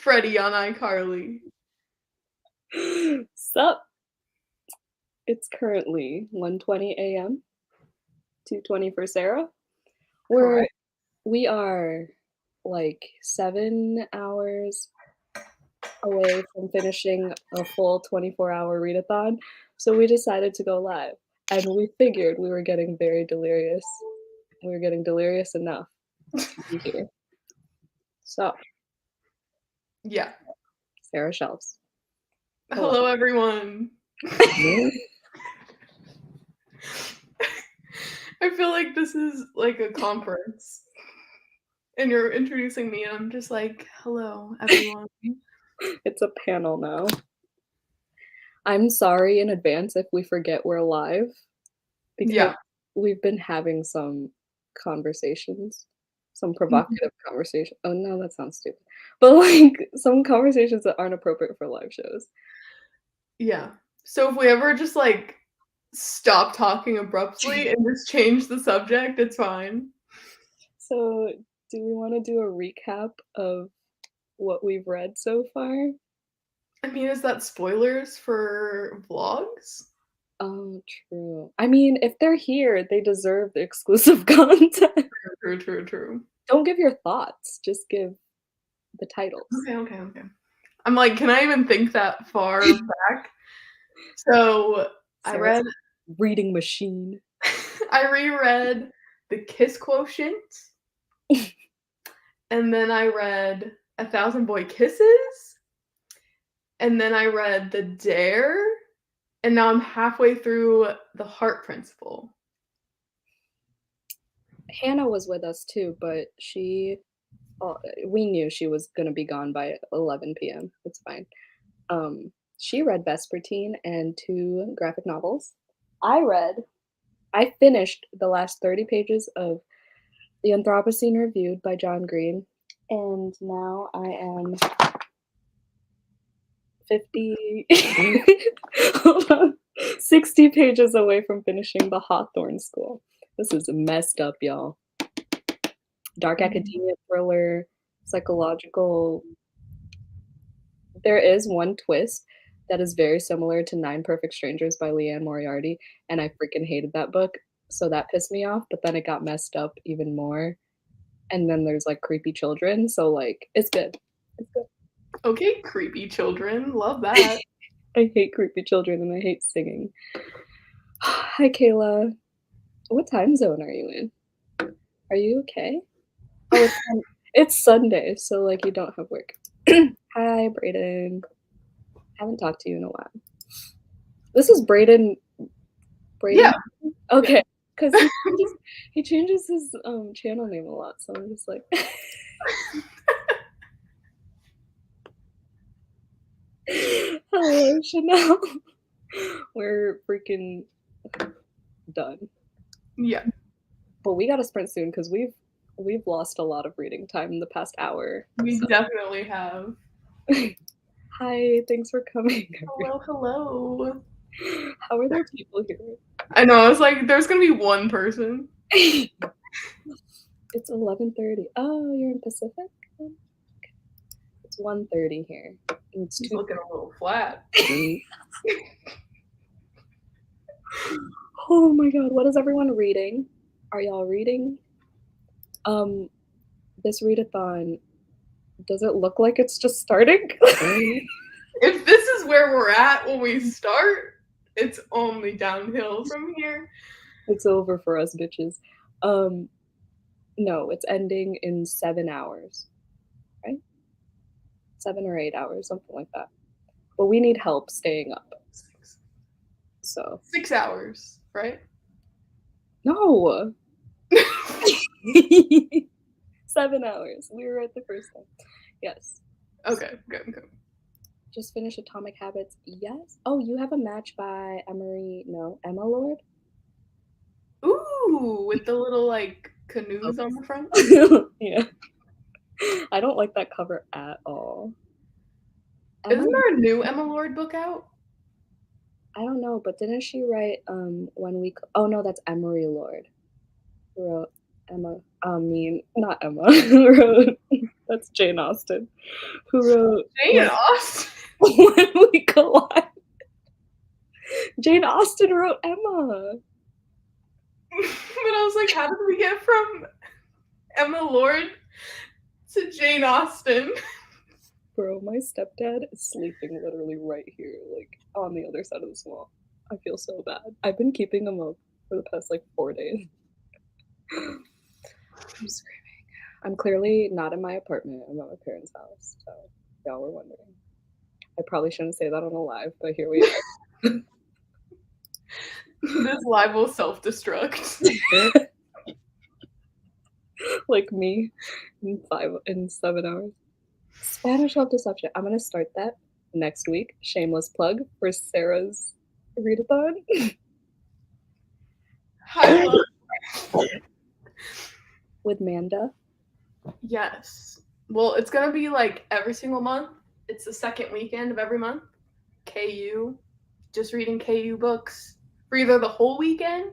Freddie on iCarly. Sup? It's currently 1:20 a.m. 2:20 for Sarah. Correct. We are like 7 hours away from finishing a full 24-hour readathon, so we decided to go live, and we figured we were getting very delirious. We were getting delirious enough to be here. So, Yeah. Sarah Shelves. Hello, everyone. I feel like this is like a conference. And you're introducing me, and I'm just like, hello, everyone. It's a panel now. I'm sorry in advance if we forget we're live, because Yeah. we've been having some conversations, some provocative conversation. Oh no, that sounds stupid. But like some conversations that aren't appropriate for live shows. Yeah. So if we ever just like stop talking abruptly and just change the subject, it's fine. So, do we want to do a recap of what we've read so far? I mean, is that spoilers for vlogs? Oh, true. I mean, if they're here, they deserve the exclusive content. True. Don't give your thoughts, just give the titles. Okay. I'm like, can I even think that far back? So I read reading machine. I reread The Kiss Quotient. And then I read 1,000 Boy Kisses. And then I read The Dare. And now I'm halfway through The Heart Principle. Hannah was with us too, but we knew she was gonna be gone by 11 p.m. It's fine. She read Vespertine and 2 graphic novels. I finished the last 30 pages of The Anthropocene Reviewed by John Green, and now I am 60 pages away from finishing The Hawthorne School. This is messed up, y'all. Dark academia thriller, psychological. There is one twist that is very similar to 9 Perfect Strangers by Leanne Moriarty, and I freaking hated that book, so that pissed me off, but then it got messed up even more. And then there's like creepy children, so like it's good. It's good. Okay, creepy children. Love that. I hate creepy children and I hate singing. Hi, Kayla. What time zone are you in? Are you okay? Oh, it's Sunday, so like you don't have work. Hi, Brayden. Haven't talked to you in a while. This is Brayden. Yeah. Okay, because he changes his channel name a lot, so I'm just like. Hello, Chanel. We're freaking done. Yeah. But we gotta sprint soon because we've lost a lot of reading time in the past hour. We definitely have. Hi, thanks for coming. Hello. How are there people here? I know, I was like, there's gonna be one person. It's 11:30. Oh, you're in Pacific? It's 1:30 here. It's He's looking a little flat. Oh my god, what is everyone reading? Are y'all reading? This readathon, does it look like it's just starting? If this is where we're at when we start, it's only downhill from here. It's over for us, bitches. No, it's ending in 7 hours, right? 7 or 8 hours, something like that. But we need help staying up. So 6 hours, right? No. 7 hours. We were right the first time. Yes. Okay, good. Just finish Atomic Habits. Yes. Oh, you have a match by Emma Lord? Ooh, with the little like canoes on the front. Yeah. I don't like that cover at all. Isn't there a new Emma Lord book out? I don't know, but didn't she write When We Oh no, that's Emery Lord. Who wrote Emma. Not Emma. Who wrote That's Jane Austen, who wrote Jane Austen. When We Collide. Jane Austen wrote Emma. But I was like, how did we get from Emma Lord to Jane Austen? Bro, my stepdad is sleeping literally right here, like on the other side of this wall. I feel so bad. I've been keeping him up for the past like 4 days. I'm screaming. I'm clearly not in my apartment. I'm at my parents' house, so y'all were wondering. I probably shouldn't say that on a live, but here we are. This live will self-destruct. Like me in 7 hours. Spanish self-deception. I'm gonna start that next week. Shameless plug for Sarah's Readathon. I love With Manda. Yes. Well, it's gonna be like every single month. It's the second weekend of every month. KU. Just reading KU books for either the whole weekend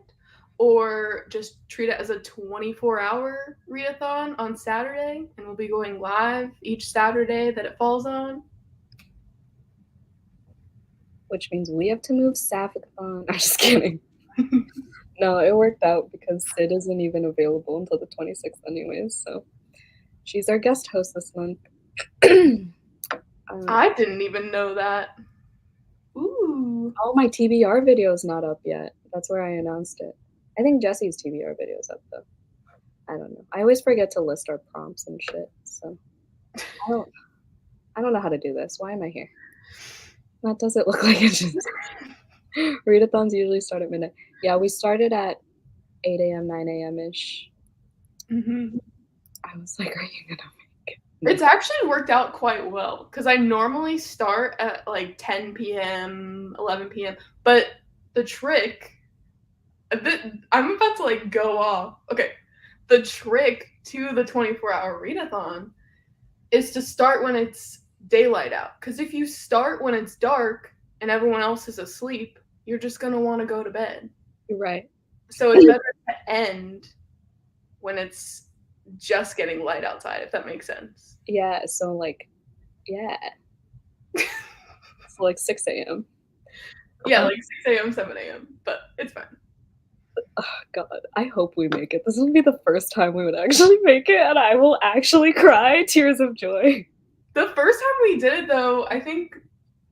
or just treat it as a 24-hour readathon on Saturday, and we'll be going live each Saturday that it falls on. Which means we have to move Sapphic-a-thon. I'm just kidding. No, it worked out because Sid isn't even available until the 26th anyways, so she's our guest host this month. I didn't even know that. Ooh. Oh, my TBR video's not up yet. That's where I announced it. I think Jesse's TBR video's up though. I don't know. I always forget to list our prompts and shit, so I don't know how to do this. Why am I here? That doesn't look like it just Readathons usually start at midnight. Yeah, we started at 8 a.m., 9 a.m.-ish. Mm-hmm. I was like, are you gonna make it? It's actually worked out quite well because I normally start at like 10 p.m., 11 p.m. But the trick, I'm about to like go off. Okay, the trick to the 24-hour readathon is to start when it's daylight out. Because if you start when it's dark and everyone else is asleep, you're just gonna want to go to bed. You're right. So it's better to end when it's just getting light outside, if that makes sense. Yeah, so like, yeah. So like 6 a.m. Yeah, like 6 a.m., 7 a.m., but it's fine. Oh, God, I hope we make it. This will be the first time we would actually make it, and I will actually cry tears of joy. The first time we did it, though, I think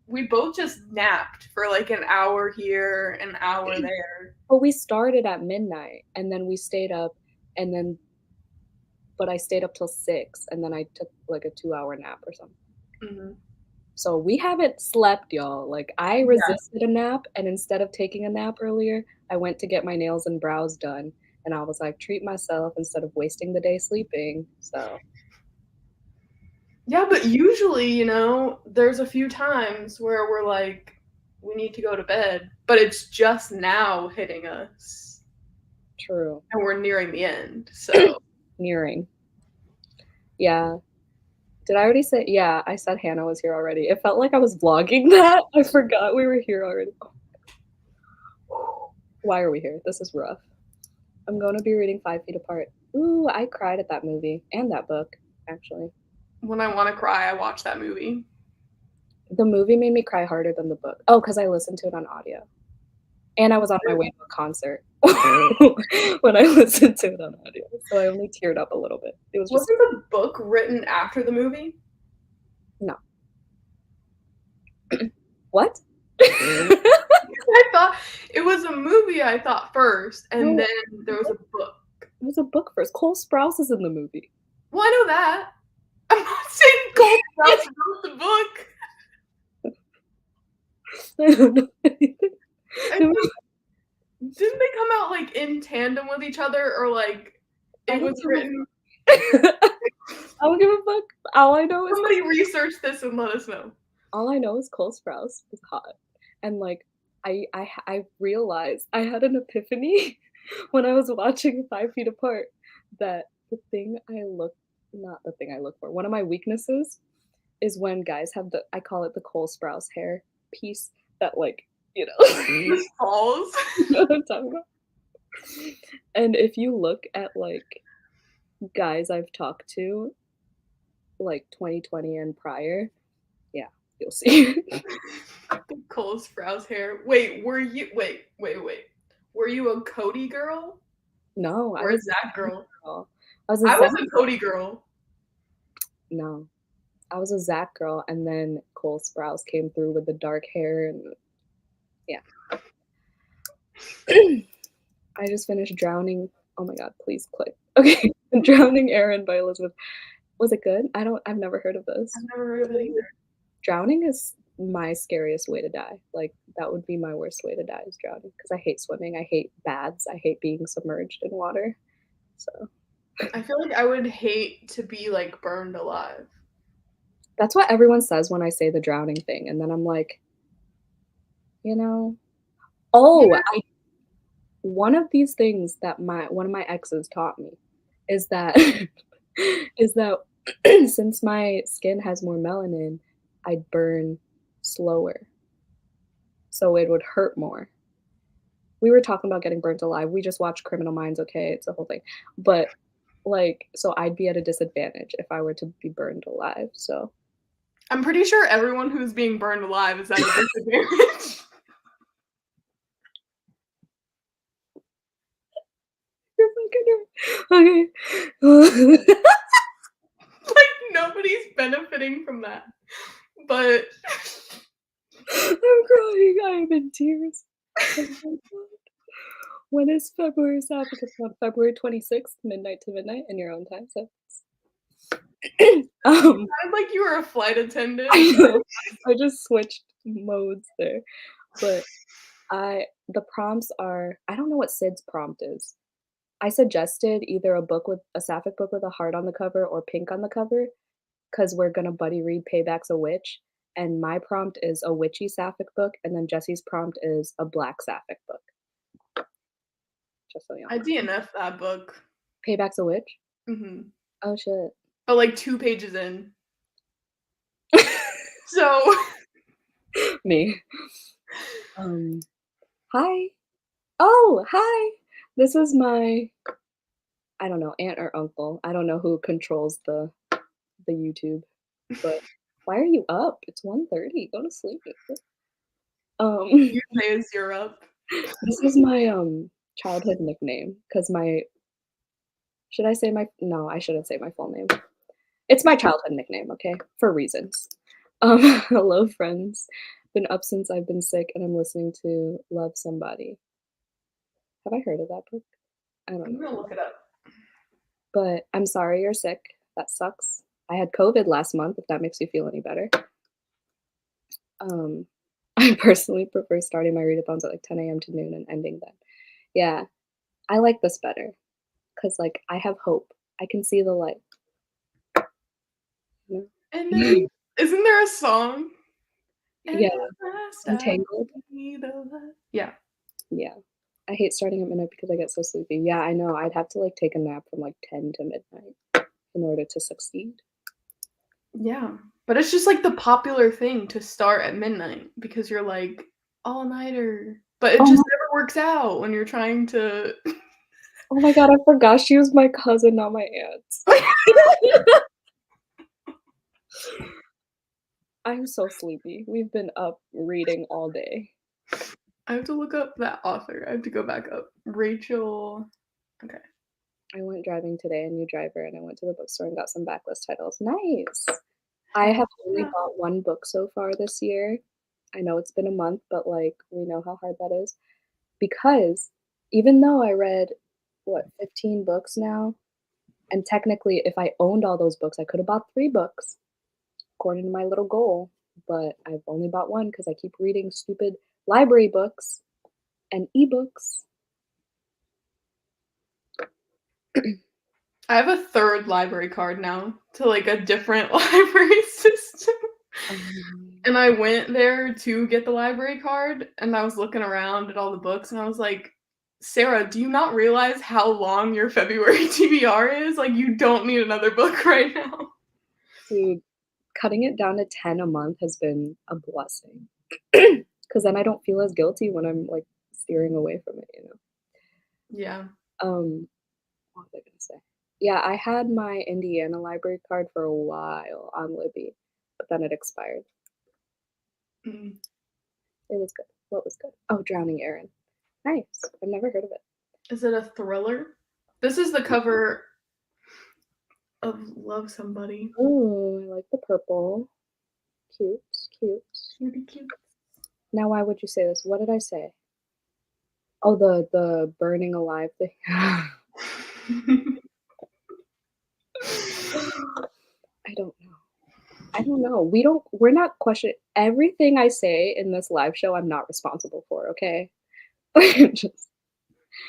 we both just napped for like an hour here, an hour there. But we started at midnight, and then we stayed up, but I stayed up till 6, and then I took like a 2-hour nap or something. Mm-hmm. So we haven't slept, y'all. Like, I resisted a nap, and instead of taking a nap earlier, I went to get my nails and brows done, and I was like, treat myself instead of wasting the day sleeping. So Yeah, but usually, you know, there's a few times where we're like, we need to go to bed, but it's just now hitting us. True. And we're nearing the end, so. Nearing. Yeah. Did I already say? Yeah, I said Hannah was here already. It felt like I was vlogging that. I forgot we were here already. Why are we here? This is rough. I'm going to be reading 5 Feet Apart. Ooh, I cried at that movie and that book, actually. When I want to cry, I watch that movie. The movie made me cry harder than the book. Oh, because I listened to it on audio. And I was on my way to a concert when I listened to it on audio. So I only teared up a little bit. It was just... Wasn't the book written after the movie? No. What? I thought it was a movie, I thought first, and then there was a book. It was a book first. Cole Sprouse is in the movie. Well, I know that. I'm not saying Cole Sprouse wrote the book. I don't know anything. Didn't they come out like in tandem with each other, or like it was written? I don't give a fuck. All I know is somebody research this and let us know. All I know is Cole Sprouse is hot, and like I realized I had an epiphany when I was watching 5 Feet Apart that one of my weaknesses is when guys have I call it the Cole Sprouse hair piece that like, you know, falls. You know what I'm talking about? And if you look at like guys I've talked to, like 2020 and prior, yeah, you'll see. Cole Sprouse hair. Wait, were you wait. Were you a Cody girl No, I or a was a Zach Zach girl? girl. I was a I was Zach a Cody girl. no, I was a Zach girl, and then Cole Sprouse came through with the dark hair, and yeah. I just finished Drowning. Oh my god, please click. Okay, Drowning Aaron by Elizabeth. Was it good? I've never heard of this. I've never heard of it either. Drowning is my scariest way to die. Like, that would be my worst way to die is drowning because I hate swimming, I hate baths, I hate being submerged in water. So, I feel like I would hate to be like burned alive. that's what everyone says when I say the drowning thing, and then I'm like, you know oh, Yeah. one of these things that my one of my exes taught me is that is that since my skin has more melanin, I'd burn slower, so it would hurt more. We were talking about getting burnt alive. We just watched Criminal Minds, okay? It's a whole thing. But, like, so I'd be at a disadvantage if I were to be burned alive, so I'm pretty sure everyone who's being burned alive is at a disadvantage. you're fucking okay. Like nobody's benefiting from that. But I'm crying. I am in tears. Oh my god. When is February Sabbath? It's on February 26th, midnight to midnight in your own time, so sounded like you were a flight attendant. I know. I just switched modes there. But the prompts are I don't know what Sid's prompt is. I suggested either a sapphic book with a heart on the cover or pink on the cover, because 'cause we're gonna buddy read Payback's a Witch, and my prompt is a witchy sapphic book, and then Jesse's prompt is a black sapphic book. Just so you I know. DNF that book. Payback's a Witch? Mhm. Oh, shit. But like 2 pages in. So Me. Um, hi. Oh, hi. This is my I don't know, aunt or uncle. I don't know who controls the YouTube, but why are you up? It's 1:30. Go to sleep. Um, you say is Europe. this is my, childhood nickname because should I say my no, I shouldn't say my full name. It's my childhood nickname, okay? For reasons. Hello, friends. Been up since I've been sick, and I'm listening to Love Somebody. Have I heard of that book? I don't I'm know. gonna look it up. But I'm sorry you're sick. That sucks. I had COVID last month, if that makes you feel any better. Um, I personally prefer starting my readathons at like 10 a.m. to noon and ending then. Yeah, I like this better because, like, I have hope. I can see the light. You And know? then isn't there a song? And Yeah, at last I Untangled. see the light. Yeah. Yeah. I hate starting at midnight because I get so sleepy. Yeah, I know. I'd have to like take a nap from like 10 to midnight in order to succeed. Yeah. But it's just like the popular thing to start at midnight because you're like all-nighter. But it Oh just my, never works out when you're trying to oh my god, I forgot she was my cousin, not my aunt. I'm so sleepy. We've been up reading all day. I have to look up that author. I have to go back up. Rachel. Okay. I went driving today, a new driver, and I went to the bookstore and got some backlist titles. Nice. I Hell have only yeah. bought one book so far this year. I know it's been a month, but like we know how hard that is. Because even though I read, what, 15 books now, and technically if I owned all those books, I could have bought 3 books according to my little goal, but I've only bought 1 because I keep reading stupid library books and ebooks. I have a third library card now to like a different library system. Um, And I went there to get the library card and I was looking around at all the books and I was like, Sarah, do you not realize how long your February TBR is? Like, you don't need another book right now. dude, cutting it down to 10 a month has been a blessing. Because then I don't feel as guilty when I'm like steering away from it, you know? Yeah. Um, what was I gonna say? Yeah, I had my Indiana library card for a while on Libby, but then it expired. Mm. It was good. What was good? Oh, Drowning Aaron. Nice. I've never heard of it. Is it a thriller? This is the cover of Love Somebody. Oh, I like the purple. Cute, cute. Cutie cute. Now, why would you say this? What did I say? Oh, the burning alive thing. I don't know. I don't know. We're not questioning everything I say in this live show. I'm not responsible for. Okay. Just,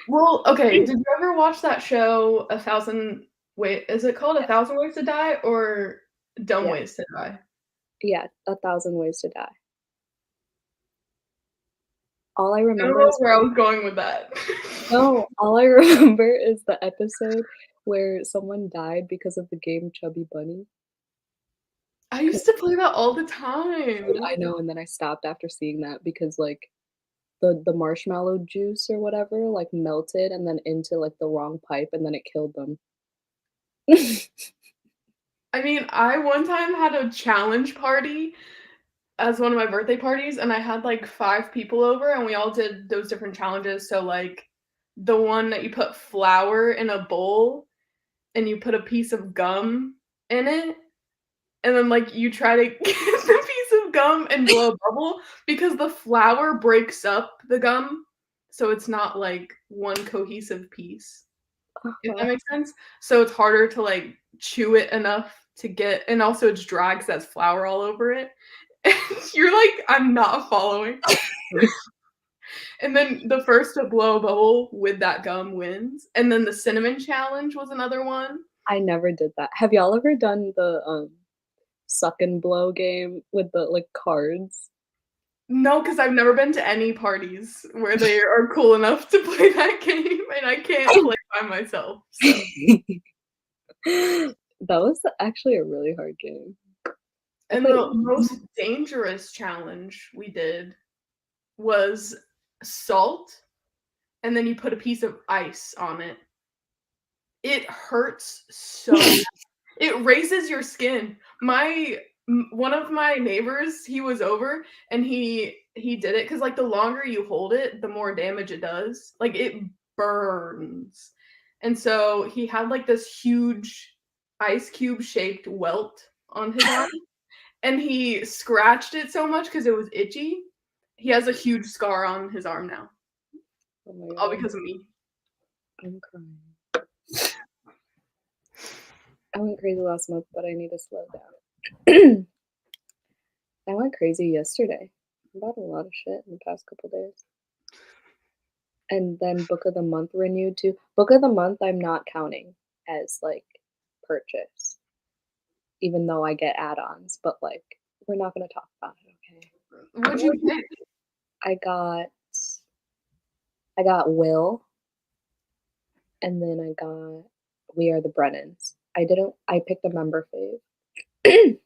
Well, okay. Did you ever watch that show, A Thousand Wait? Is it called A Thousand Ways to Die or Dumb yeah, Ways to Die? yeah. 1,000 Ways to Die. All I I don't remember know is where I was going with that. no. All I remember is the episode where someone died because of the game Chubby Bunny. I used to play that all the Dude, time. I know, and then I stopped after seeing that because like the marshmallow juice or whatever like melted and then into like the wrong pipe and then it killed them. I mean, I one time had a challenge party as one of my birthday parties, and I had like 5 people over, and we all did those different challenges. So, like, the one that you put flour in a bowl and you put a piece of gum in it, and then, like, you try to get the piece of gum and blow a bubble because the flour breaks up the gum, so it's not, like, one cohesive piece, if that Uh-huh. makes sense? So it's harder to, like, chew it enough to get and also it's dry 'cause that's flour all over it. And you're like, "I'm not following." And then the first to blow a bubble with that gum wins, and then the cinnamon challenge was another one. I never did that. Have y'all ever done the, suck and blow game with the, like, cards? No, because 'cause I've never been to any parties where they are cool enough to play that game, and I can't play by myself, so That was actually a really hard game. I and played the most dangerous challenge we did was salt, and then you put a piece of ice on it. It hurts so it raises your skin. One of my neighbors, he was over and he did it because like the longer you hold it, the more damage it does. Like it burns. And so he had like this huge ice cube shaped welt on his arm and he scratched it so much because it was itchy. He has a huge scar on his arm now, Oh my all god, because of me. I'm crying. I went crazy last month, but I need to slow down. I went crazy yesterday. I bought a lot of shit in the past couple days. And then Book of the Month renewed too. Book of the Month, I'm not counting as like purchase, even though I get add-ons, but like we're not gonna talk about it, okay? What'd you pick? I got I got Will, and then I got We Are the Brennans. I picked a member fave.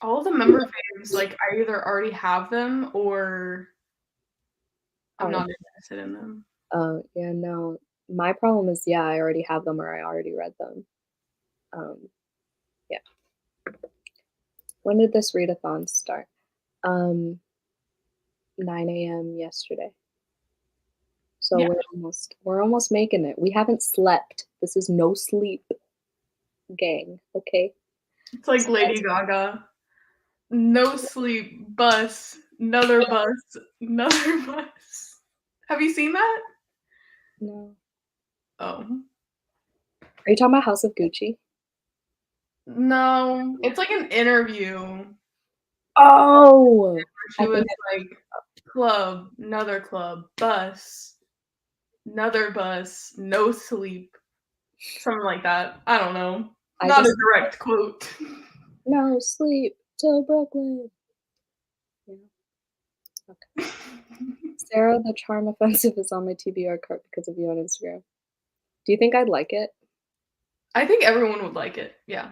All the member faves, like, I either already have them or I'm Oh, not interested in them. oh, yeah, no. My problem is, yeah, I already have them or I already read them. Um, yeah. When did this readathon start? Um, 9 a.m. yesterday. So Yeah, we're almost making it. We haven't slept. This is no sleep gang, okay? it's like So Lady Gaga. No sleep, bus, another bus, another bus. Have you seen that? no. Oh. Are you talking about House of Gucci? No, it's like an interview where Oh! she I was think like, club, another club, bus, another bus, no sleep, something like that. I don't know. I Not a just direct quote. no sleep till Brooklyn. Yeah, okay. Sarah, the charm offensive is on my TBR card because of you on Instagram. Do you think I'd like it? I think everyone would like it. Yeah.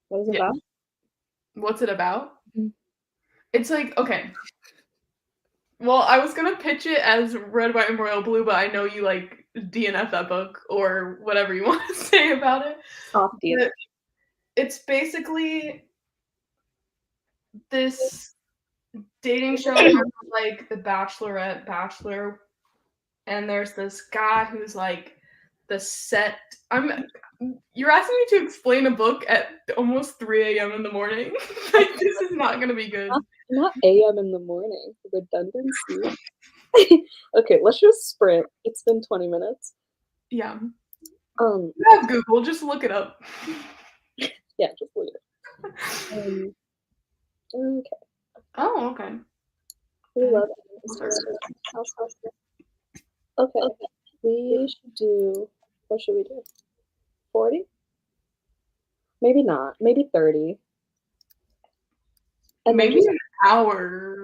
What is it Yeah. about? What's it about? Mhm. It's like okay. Well, I was gonna pitch it as red, white, and royal blue, but I know you like DNF that book or whatever you want to say about it. Soft But DNF. it's basically this dating show kind of like The Bachelorette, Bachelor, and there's this guy who's like the set. You're asking me to explain a book at almost 3 a.m. in the morning. Like this is not gonna be good. Not AM in the morning. Redundancy. Okay, let's just sprint. It's been 20 minutes. Yeah. Um, You have Google, just look it up. yeah, just leave it. Okay. Oh, okay. We love house. Okay. We should do, what should we do? 40? Maybe not. Maybe 30. And Maybe then just an hour.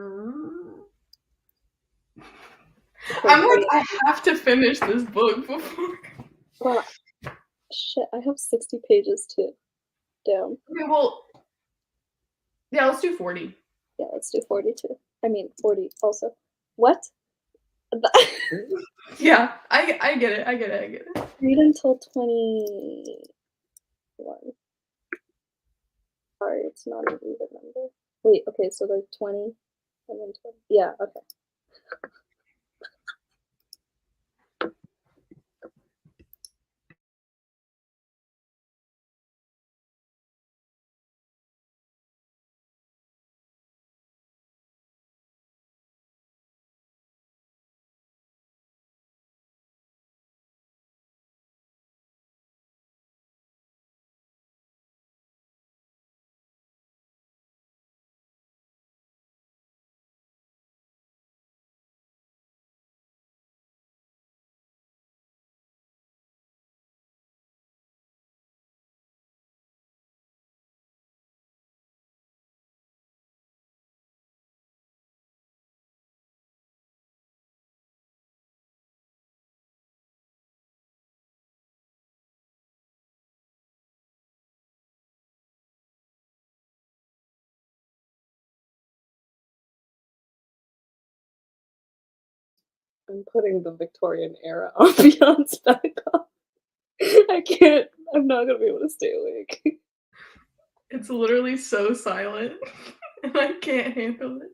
I'm like, I have to finish this book before. well, shit, I have 60 pages too. Damn. Okay, well, yeah, let's do 40. Yeah, let's do 42. I mean, 40 also. What? Yeah, I get it. I get it. I get it. Read until 21. Sorry, it's not an even number. Wait, okay, so like 20 and then 20. Yeah, okay. I'm putting the Victorian era ambiance back on. I can't, I'm not gonna be able to stay awake. It's literally so silent, and I can't handle it.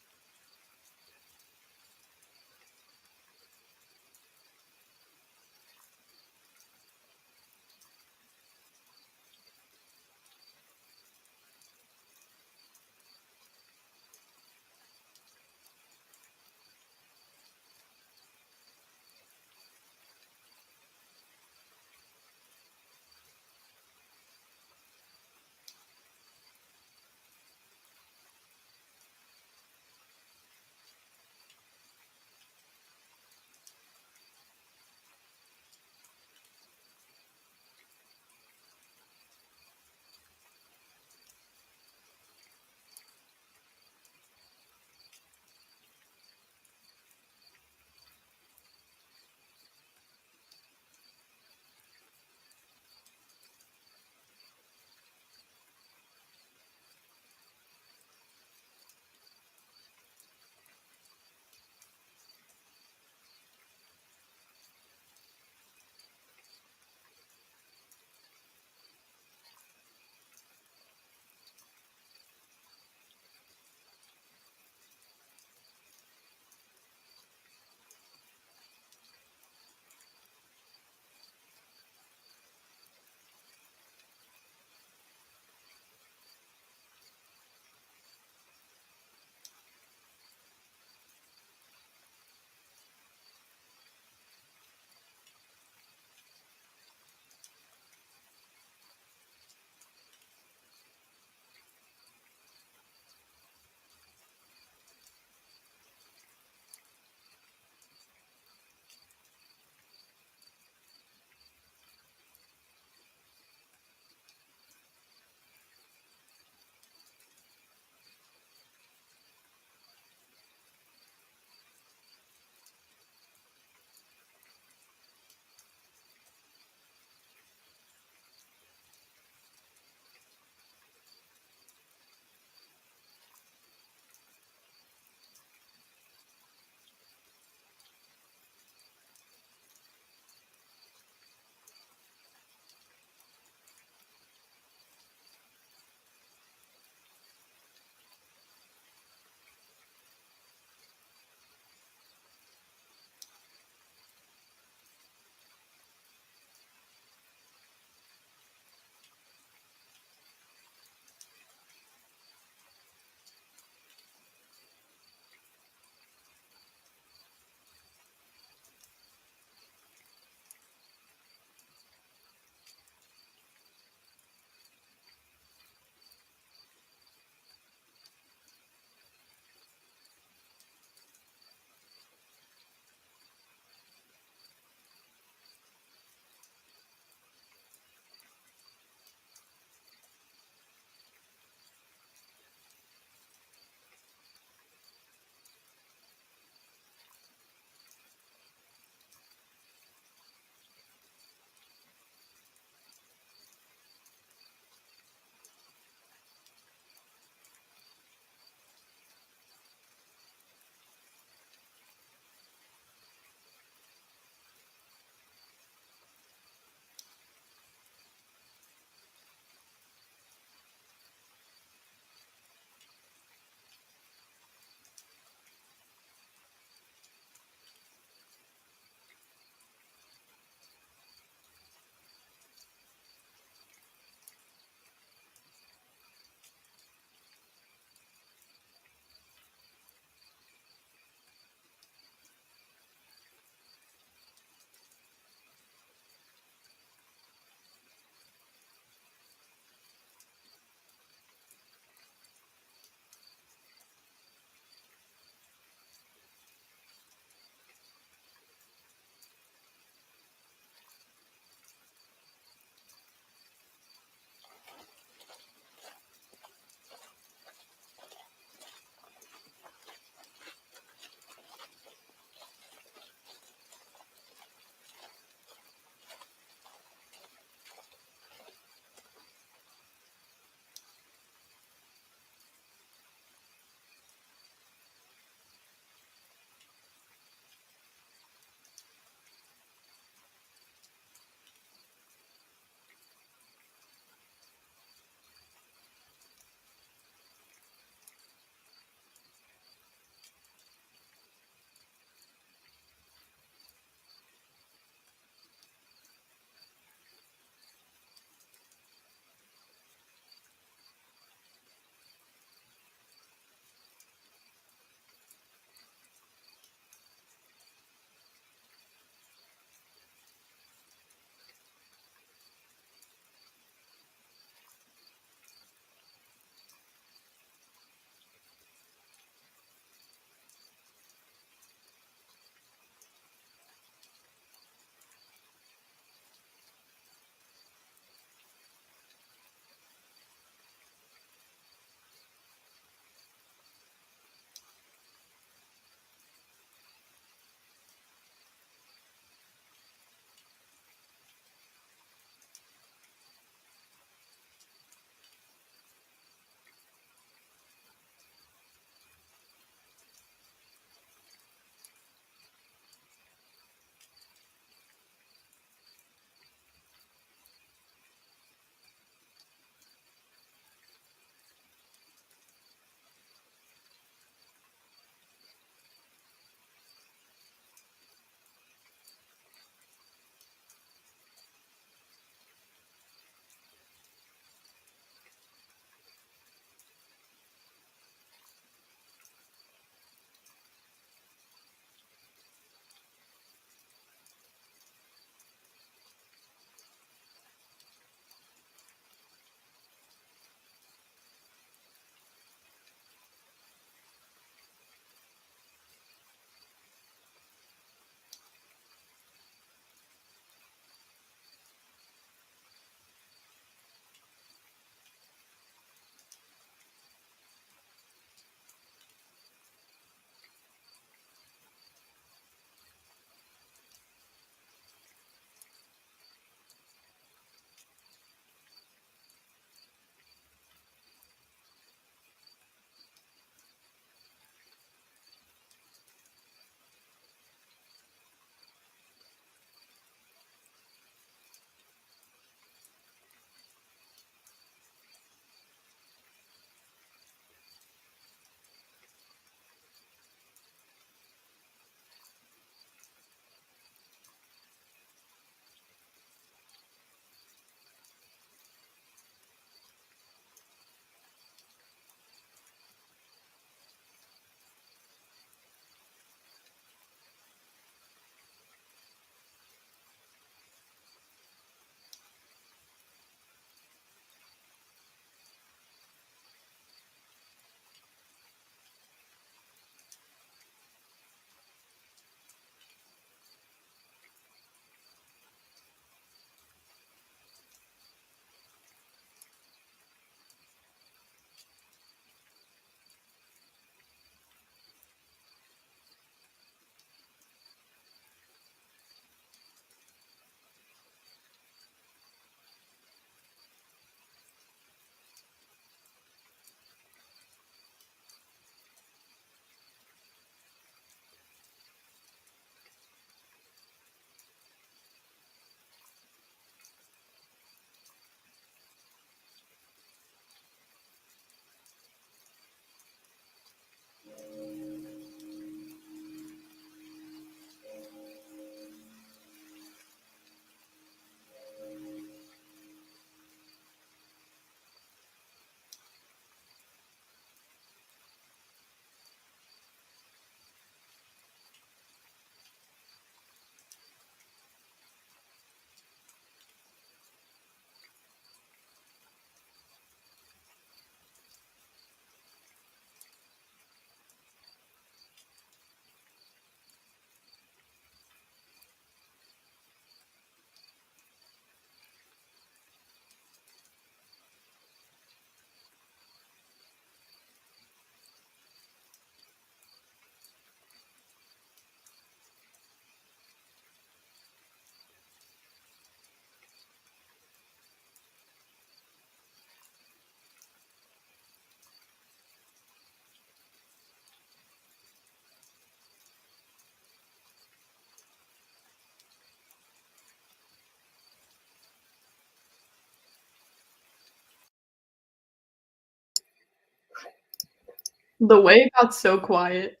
The way it got so quiet.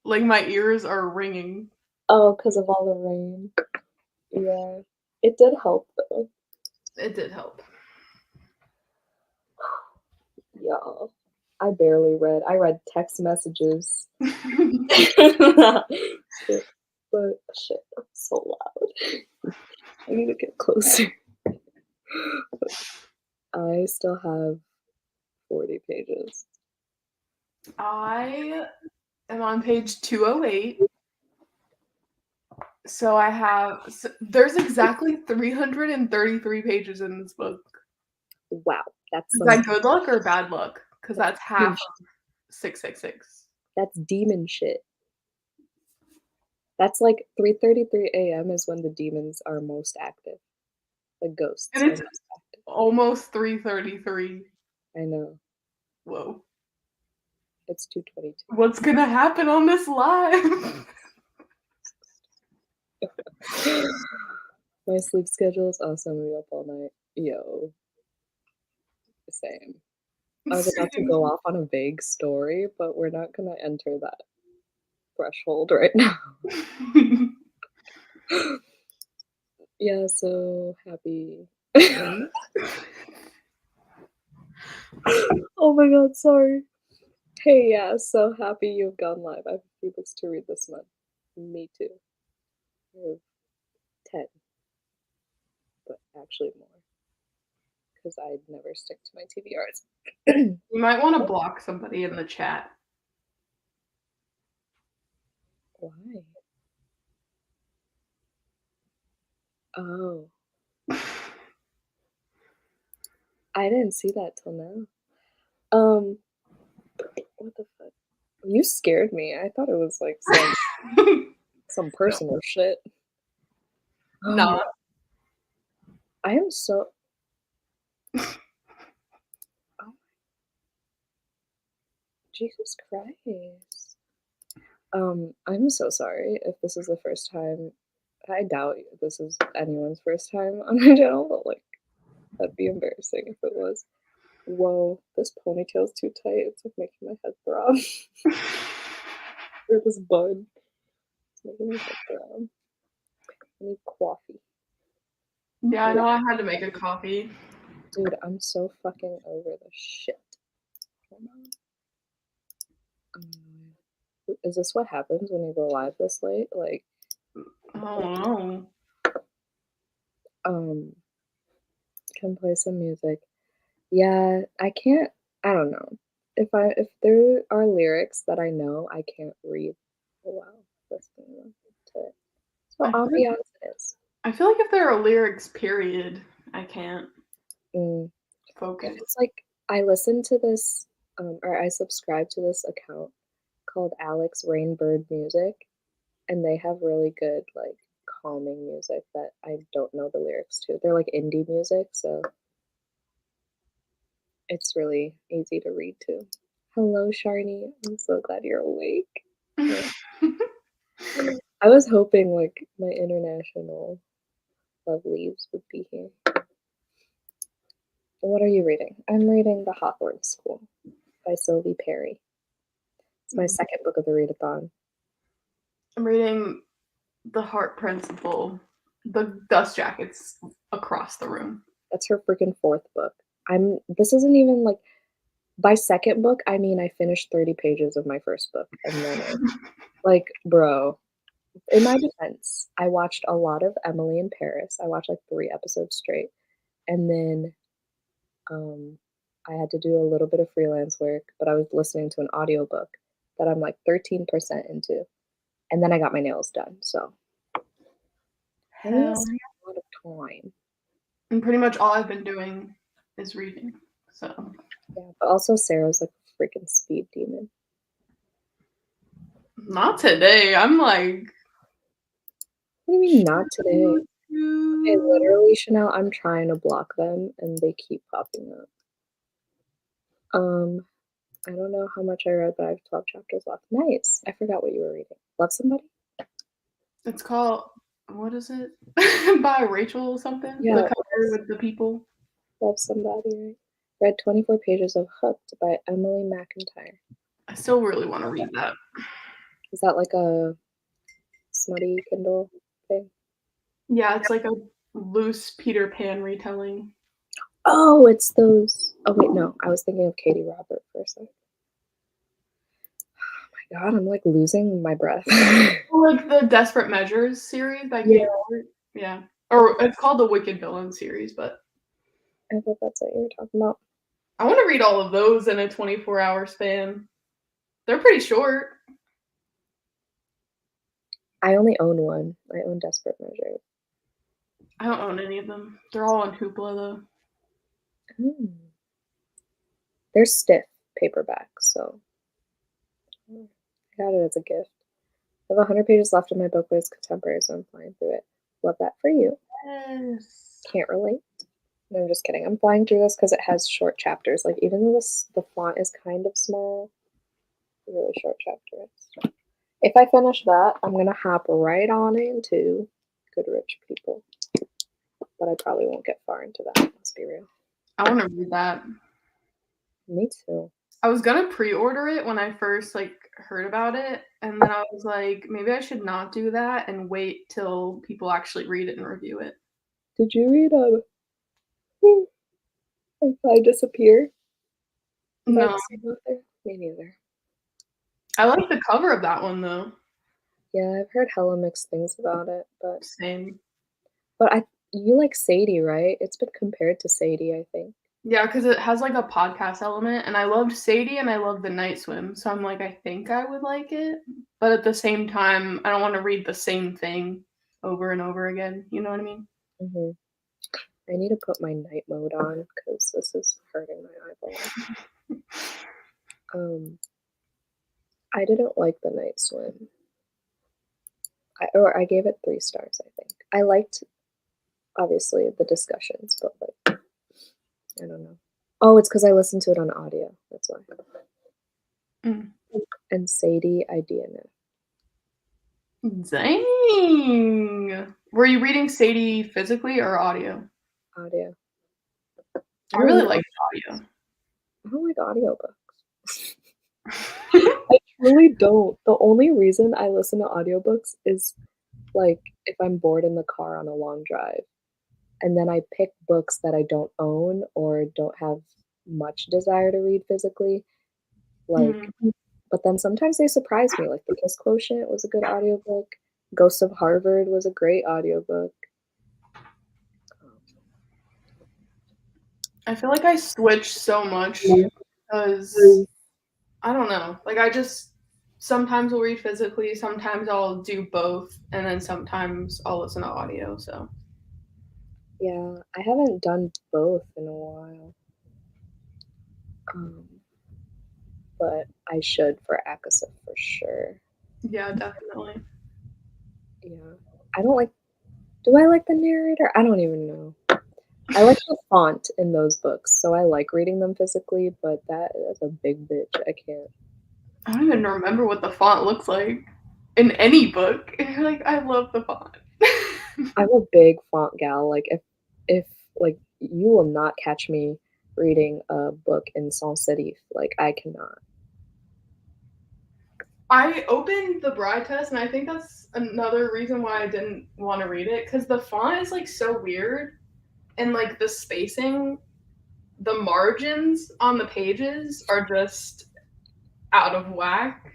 Like, my ears are ringing. Oh, because of all the rain. Yeah. It did help though. It did help. Y'all. I barely read. I read text messages. But shit, that's so loud. I need to get closer. I still have 40 pages. I am on page 208. So I have there's exactly 333 pages in this book. Wow, that's Is some that good luck or bad luck? Because that's half of 666. that's demon shit. That's like 3:33 AM is when the demons are most active. The ghosts And are it's most active. almost 333. I know. Whoa. It's 2:22. What's gonna happen on this live? My sleep schedule is awesome. I'm up all night. Yo, same. I was about to go off on a vague story, but we're not gonna enter that threshold right now. Yeah, so happy. Oh my god, sorry. Hey, yeah, so happy you've gone live. I have a few books to read this month. Me too. I have 10, but actually more, because I'd never stick to my TBRs. You might want to block somebody in the chat. Why? Oh, I didn't see that till now. What the fuck? You scared me. I thought it was like some personal shit. No. I am so. Oh, Jesus Christ. I'm so sorry if this is the first time. I doubt this is anyone's first time on my channel, but like, that'd be embarrassing if it was. Whoa, this ponytail's too tight. It's like making my head throb. Or this bun. It's making my head throb. I need coffee. Yeah, I know I had to make a coffee. Dude, I'm so fucking over the shit. Hold on. Is this what happens when you go live this late? Like, Oh no. Can play some music. Yeah, I can't. I don't know. If there are lyrics that I know, I can't read while listening to it. So ambiance it is. I feel like if there are lyrics, period, I can't focus. It's like I listen to this, or I subscribe to this account called Alex Rainbird Music, and they have really good like calming music that I don't know the lyrics to. They're like indie music, so it's really easy to read to. Hello, Sharni. I'm so glad you're awake. I was hoping like my international lovelies would be here. What are you reading? I'm reading The Hawthorne School by Sylvie Perry. It's my second book of the Readathon. I'm reading The Heart Principle. The dust jackets across the room. That's her freaking fourth book. This isn't even like by second book, I mean I finished 30 pages of my first book and then like, bro. In my defense, I watched a lot of Emily in Paris. I watched like 3 episodes straight. And then I had to do a little bit of freelance work, but I was listening to an audiobook that I'm like 13% into. And then I got my nails done. So I mean, it's a lot of time. And pretty much all I've been doing is reading. So yeah, but also Sarah's like a freaking speed demon. Not today. I'm like, what do you mean not today? Okay, literally, Chanel, I'm trying to block them and they keep popping up. I don't know how much I read, but I have 12 chapters left. Nice. I forgot what you were reading. Love Somebody? It's called, what is it? By Rachel something? Yeah. The cover with the people. Love Somebody, right? Read 24 pages of Hooked by Emily McIntyre. I still really want to read that. Is that like a smutty Kindle thing? Yeah, it's like a loose Peter Pan retelling. Oh, it's those. Oh, wait, no. I was thinking of Katie Robert for a second. Oh my God, I'm like losing my breath. Like the Desperate Measures series by Katie Robert. Yeah. Or it's called the Wicked Villain series, but I thought that's what you were talking about. I want to read all of those in a 24-hour span. They're pretty short. I only own one. I own Desperate Measures. I don't own any of them. They're all on Hoopla though. They're stiff paperbacks, so I got it as a gift. I have 100 pages left in my book, but it's contemporary, so I'm flying through it. Love that for you. Yes. Can't relate. No, I'm just kidding. I'm flying through this because it has short chapters. Like, even though the font is kind of small, really short chapters. If I finish that, I'm going to hop right on into Good Rich People. But I probably won't get far into that, let's be real. I want to read that. Me too. I was gonna pre-order it when I first heard about it, and then I was like, maybe I should not do that and wait till people actually read it and review it. Did you read If I Disappear? No, Me neither. I like the cover of that one though. Yeah, I've heard hella mixed things about it, but Same. you like Sadie, right? It's been compared to Sadie, I think. Yeah, because it has like a podcast element, and I loved Sadie and I loved The Night Swim, so I'm like, I think I would like it, but at the same time, I don't want to read the same thing over and over again. You know what I mean? Mm-hmm. I need to put my night mode on because this is hurting my eyeballs. I didn't like The Night Swim. I gave it 3 stars, I think. I liked, obviously, the discussions, but like, I don't know. Oh, it's because I listened to it on audio. That's why. Mm. And Sadie, I DNF. Dang. Were you reading Sadie physically or audio? Audio. I really like audio. I don't like audiobooks. I truly don't. The only reason I listen to audiobooks is like if I'm bored in the car on a long drive. And then I pick books that I don't own or don't have much desire to read physically. Like, but then sometimes they surprise me. Like The Kiss Quotient was a good audiobook. Ghosts of Harvard was a great audiobook. I feel like I switch so much because I don't know. Like I just sometimes will read physically, sometimes I'll do both, and then sometimes I'll listen to audio. So Yeah, I haven't done both in a while. But I should for Akasa for sure. yeah, definitely. Yeah. I don't like. Do I like the narrator? I don't even know. I like the font in those books, so I like reading them physically, but that is a big bitch. I can't. I don't even remember what the font looks like in any book. Like I love the font. I'm a big font gal. Like if like you will not catch me reading a book in sans serif. Like I cannot. I opened the Bride Test, and I think that's another reason why I didn't want to read it because the font is like so weird, and like the spacing, the margins on the pages are just out of whack.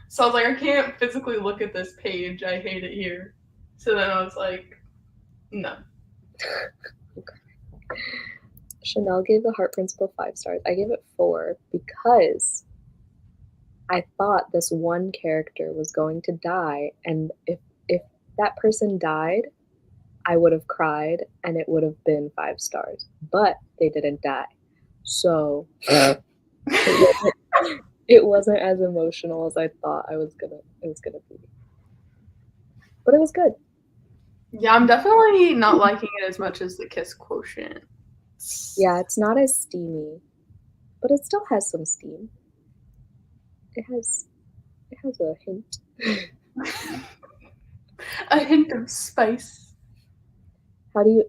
So I was like, I can't physically look at this page. I hate it here. So then I was like, no. Chanel gave The Heart Principle 5 stars. I gave it 4 because I thought this one character was going to die, and if that person died, I would have cried and it would have been 5 stars. But they didn't die. So it wasn't as emotional as I thought it was gonna be. But it was good. Yeah, I'm definitely not liking it as much as the Kiss Quotient. Yeah, it's not as steamy, but it still has some steam. It has a hint. A hint of spice. How do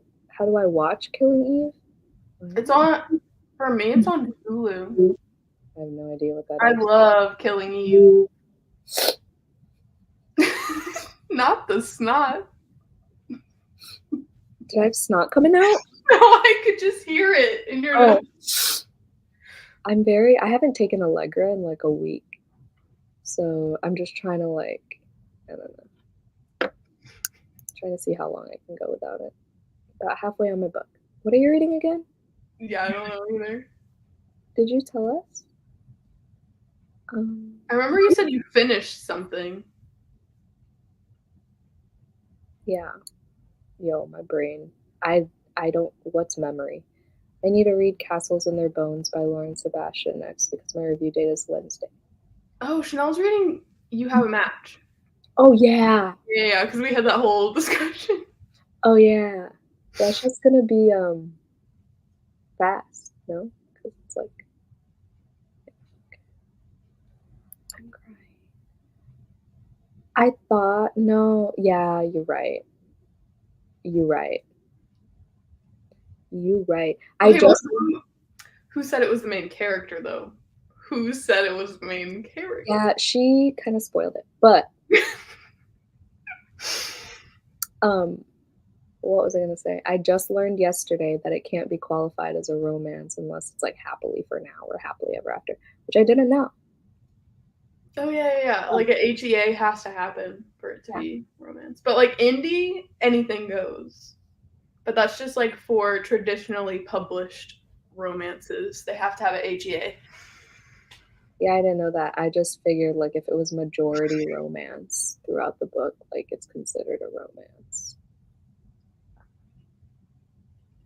I watch Killing Eve? It's on For me, it's on Hulu. I have no idea what that I is. love Killing Eve. Not the snot. Did I have snot coming out? No, I could just hear it in your nose. I haven't taken Allegra in like a week. So I'm just trying to I don't know. Trying to see how long I can go without it. About halfway on my book. What are you reading again? Yeah, I don't know either. Did you tell us? I remember you said you finished something. Yeah. Yo, my brain. I don't. What's memory? I need to read Castles in Their Bones by Lauren Sebastian next because my review date is Wednesday. Oh, Chanel's reading You Have a Match. Oh, yeah. Yeah, because we had that whole discussion. Oh, yeah. That's just gonna be, fast, no? Because it's like... I'm crying. I thought... No, yeah, you're right. You're right. You're right. Okay, who said it was the main character, though? Who said it was the main character? Yeah, she kind of spoiled it. But... what was I gonna say? I just learned yesterday that it can't be qualified as a romance unless it's like happily for now or happily ever after, which I didn't know. Oh yeah. Like an HEA has to happen for it to be romance. But like indie, anything goes. But that's just like for traditionally published romances. They have to have an HEA. Yeah, I didn't know that. I just figured like if it was majority romance throughout the book, like it's considered a romance.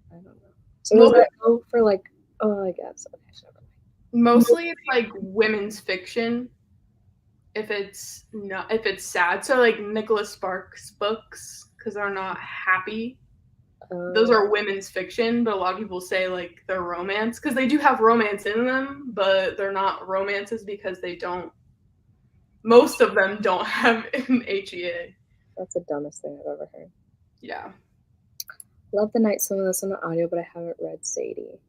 I don't know. So does that go for like, I guess. Okay, never mind. Mostly it's like women's fiction. If it's sad. So like Nicholas Sparks books, because they're not happy. Those are women's fiction, but a lot of people say like they're romance because they do have romance in them, but they're not romances because they don't. Most of them don't have an HEA. That's the dumbest thing I've ever heard. Yeah. Love the Night Swim. That's on the audio, but I haven't read Sadie.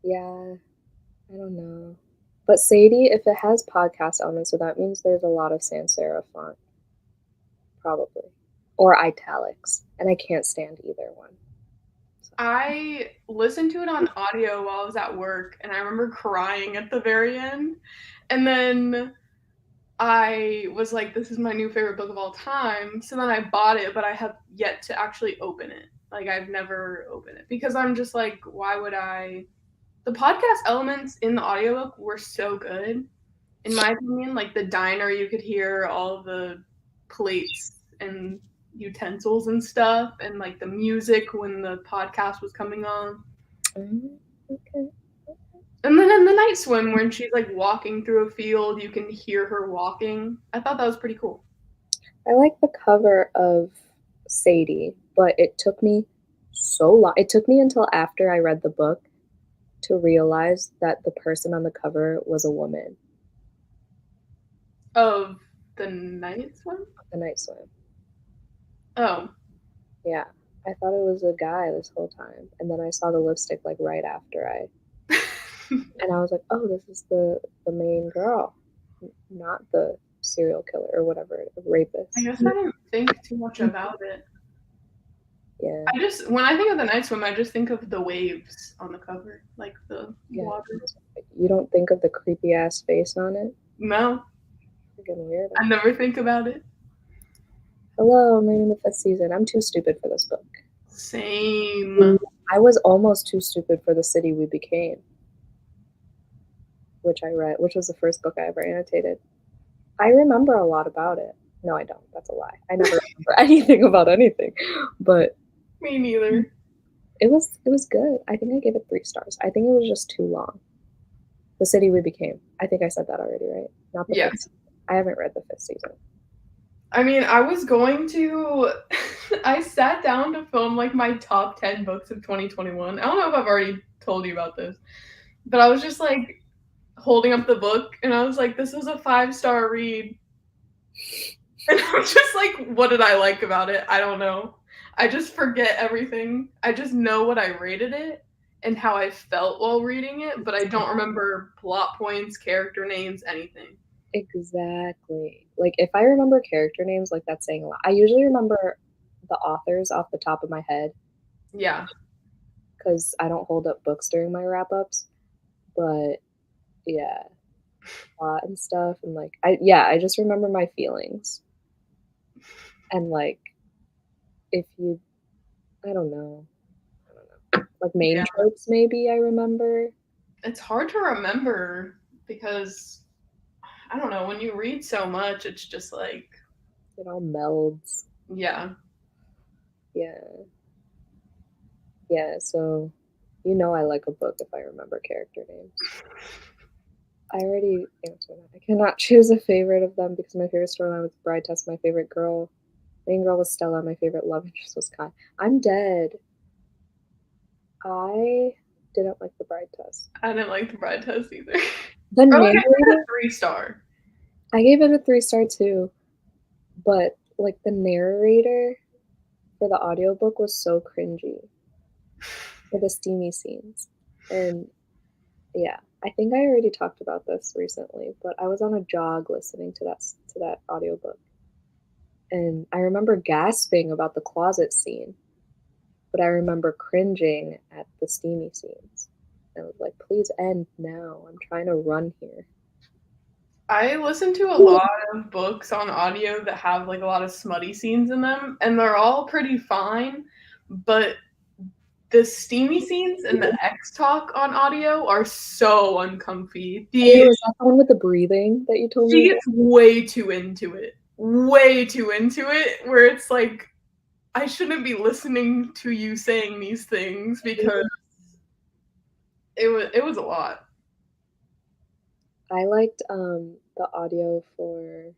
Yeah, I don't know. But Sadie, if it has podcast elements, so that means there's a lot of sans serif font. Probably. Or italics. And I can't stand either one. So. I listened to it on audio while I was at work, and I remember crying at the very end. And then I was like, this is my new favorite book of all time. So then I bought it, but I have yet to actually open it. Like, I've never opened it because I'm just like, why would I? The podcast elements in the audiobook were so good, in my opinion. Like, the diner, you could hear all the plates and utensils and stuff, and like the music when the podcast was coming on. Okay. And then in the Night Swim, when she's like walking through a field, you can hear her walking. I thought that was pretty cool. I like the cover of Sadie, but it took me so long. It took me until after I read the book to realize that the person on the cover was a woman. Of the Night Swim? The Night Swim. Oh. Yeah. I thought it was a guy this whole time. And then I saw the lipstick like right after I and I was like, oh, this is the main girl, not the serial killer or whatever, rapist. I guess I didn't think too much about it. Yeah. When I think of the Night Swim, I just think of the waves on the cover, like the water. You don't think of the creepy ass face on it? No. Freaking weird. I never think about it. Hello, I'm reading the 5th season. I'm too stupid for this book. Same. I was almost too stupid for The City We Became, which I read, which was the first book I ever annotated. I remember a lot about it. No, I don't. That's a lie. I never remember anything about anything. But me neither. It was good. I think I gave it 3 stars. I think it was just too long. The City We Became. I think I said that already, right? Not the 5th season. I haven't read the 5th season. I mean, I was going to. I sat down to film like my top 10 books of 2021. I don't know if I've already told you about this, but I was just like holding up the book and I was like, this was a 5-star read. And I was just like, what did I like about it? I don't know. I just forget everything. I just know what I rated it. and how I felt while reading it, but I don't remember plot points, character names, anything. Exactly. Like, if I remember character names, like, that's saying a lot. I usually remember the authors off the top of my head Yeah. because I don't hold up books during my wrap-ups, but yeah, plot and stuff, and, like, I just remember my feelings, and, like, if you I don't know. I don't know. Like, main Yeah. tropes maybe I remember. It's hard to remember because I don't know, when you read so much, it's just like, It all melds. yeah. Yeah. Yeah, so you know I like a book if I remember character names. I already answered that. I cannot choose a favorite of them because my favorite storyline was Bride Test, my favorite girl. Main girl was Stella, my favorite love interest was Kai. I'm dead. I didn't like the Bride Test. I didn't like the Bride Test either. The Or like I gave it narrator, a 3-star. I gave it a 3-star too, but like the narrator for the audiobook was so cringy for the steamy scenes. And yeah, I think I already talked about this recently, but I was on a jog listening to that audiobook. And I remember gasping about the closet scene, but I remember cringing at the steamy scenes. I was like, please end now. I'm trying to run here. I listen to a lot of books on audio that have like a lot of smutty scenes in them, and they're all pretty fine, but the steamy scenes and the X talk on audio are so uncomfy. Oh, is that the one with the breathing that you told me She about? gets way too into it. Way too into it, where it's like, I shouldn't be listening to you saying these things because it was a lot. I liked the audio for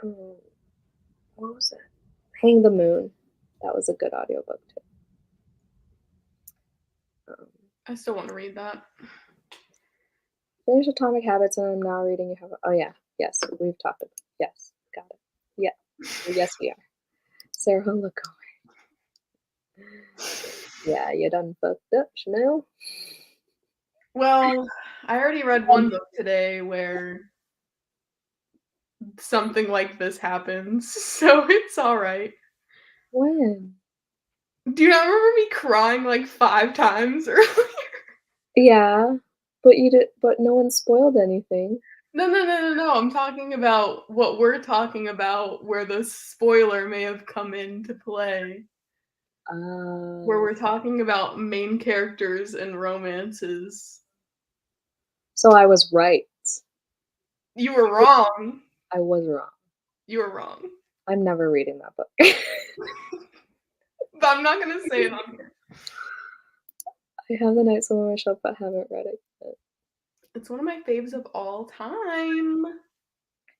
um, what was it? Hang the Moon. That was a good audiobook too. Um, I still want to read that. Finished Atomic Habits and I'm now reading You Have Oh yeah. Yes, we've talked about yes, got it. Yeah. Yes we are. Sarah look yeah, you done fucked up, Chanel. Well, I already read one book today where something like this happens, so it's all right. When? Do you not remember me crying like 5 times earlier? Yeah, but no one spoiled anything. No, no, no, no, no, I'm talking about what we're talking about where the spoiler may have come into play, where Uh, we're talking about main characters and romances. so I was right. You were wrong. I was wrong. You were wrong. I'm never reading that book. But I'm not gonna say it on here. I have The Night Swim on my shelf, but haven't read it yet. It's one of my faves of all time.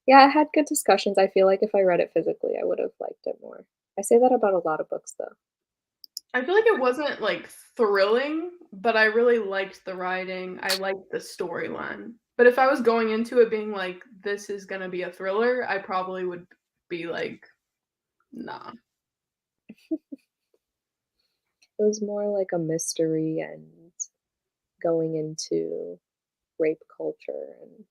Yeah, I had good discussions. I feel like if I read it physically, I would have liked it more. I say that about a lot of books, though. I feel like it wasn't, like, thrilling, but I really liked the writing, I liked the storyline. But if I was going into it being like, "This is gonna be a thriller," I probably would be like, "Nah." It was more like a mystery and going into rape culture and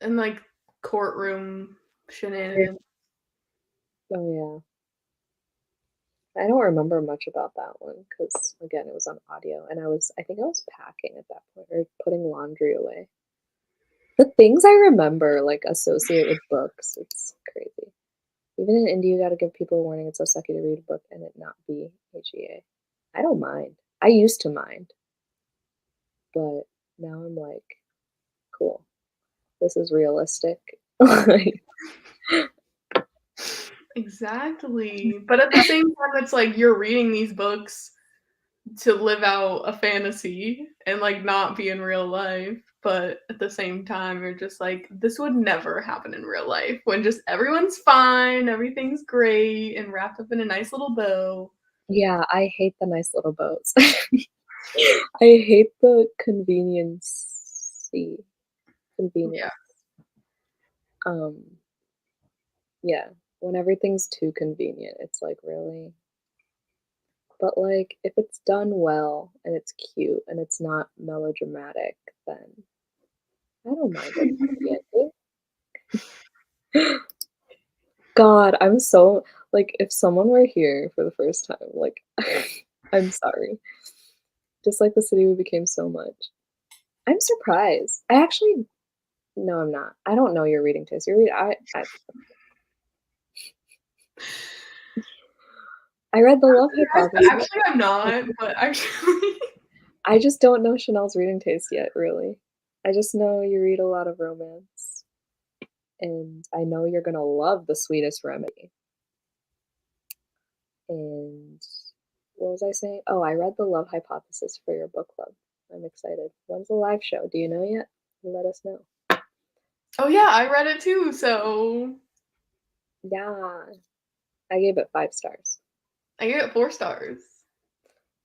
And, like, courtroom shenanigans. oh yeah. I don't remember much about that one because again, it was on audio, and I think I was packing at that point or putting laundry away. The things I remember like associate with books, it's crazy. Even in India, you got to give people a warning. It's so sucky to read a book and it not be HEA. I don't mind. I used to mind, but now I'm like, cool. This is realistic. Like, Exactly. But at the same time, it's like you're reading these books to live out a fantasy and, like, not be in real life, but at the same time, you're just like, "This would never happen in real life when just everyone's fine, everything's great, and wrapped up in a nice little bow." yeah, I hate the nice little boats. I hate the Yeah. convenience. Um, yeah, when everything's too convenient, it's like really. But, like, if it's done well and it's cute and it's not melodramatic, then I don't mind a happy ending. God, I'm so like, if someone were here for the first time, like, I'm sorry. Just like the city we became so much. I'm surprised. I actually no, I'm not. I don't know your reading taste. Your read I read The Love Hypothesis. Actually, I'm not, but actually I just don't know Chanel's reading taste yet, really. I just know you read a lot of romance, and I know you're gonna love The Sweetest Remedy. And what was I saying? Oh, I read The Love Hypothesis for your book club. I'm excited. When's the live show? Do you know yet? Let us know. Oh, yeah, I read it too, so Yeah. I gave it 5 stars. I gave it 4 stars.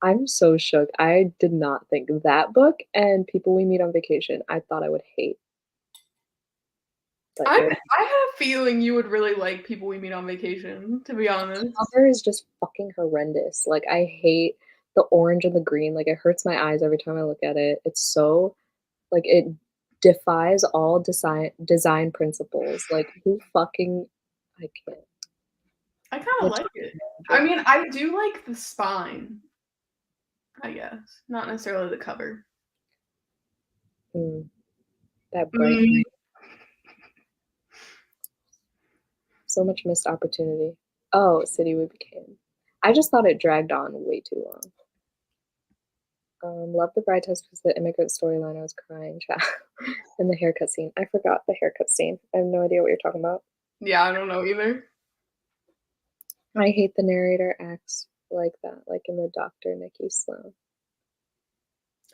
I'm so shook. I did not think that book and People We Meet on Vacation, I thought I would hate. But I had a feeling you would really like People We Meet on Vacation, to be honest. cover is just fucking horrendous. Like, I hate the orange and the green. Like, it hurts my eyes every time I look at it. It's so like, it defies all design principles. Like, who fucking I can't. I kinda like it. I mean, I do like the spine, I guess, not necessarily the cover. That bright Mm. so much missed opportunity. Oh, City We Became. I just thought it dragged on way too long. Love the bride test because the immigrant storyline. I was crying, child. And the haircut scene. I forgot the haircut scene. I have no idea what you're talking about. Yeah, I don't know either. I hate the narrator acts like that, like in the Dr. Nikki Sloan.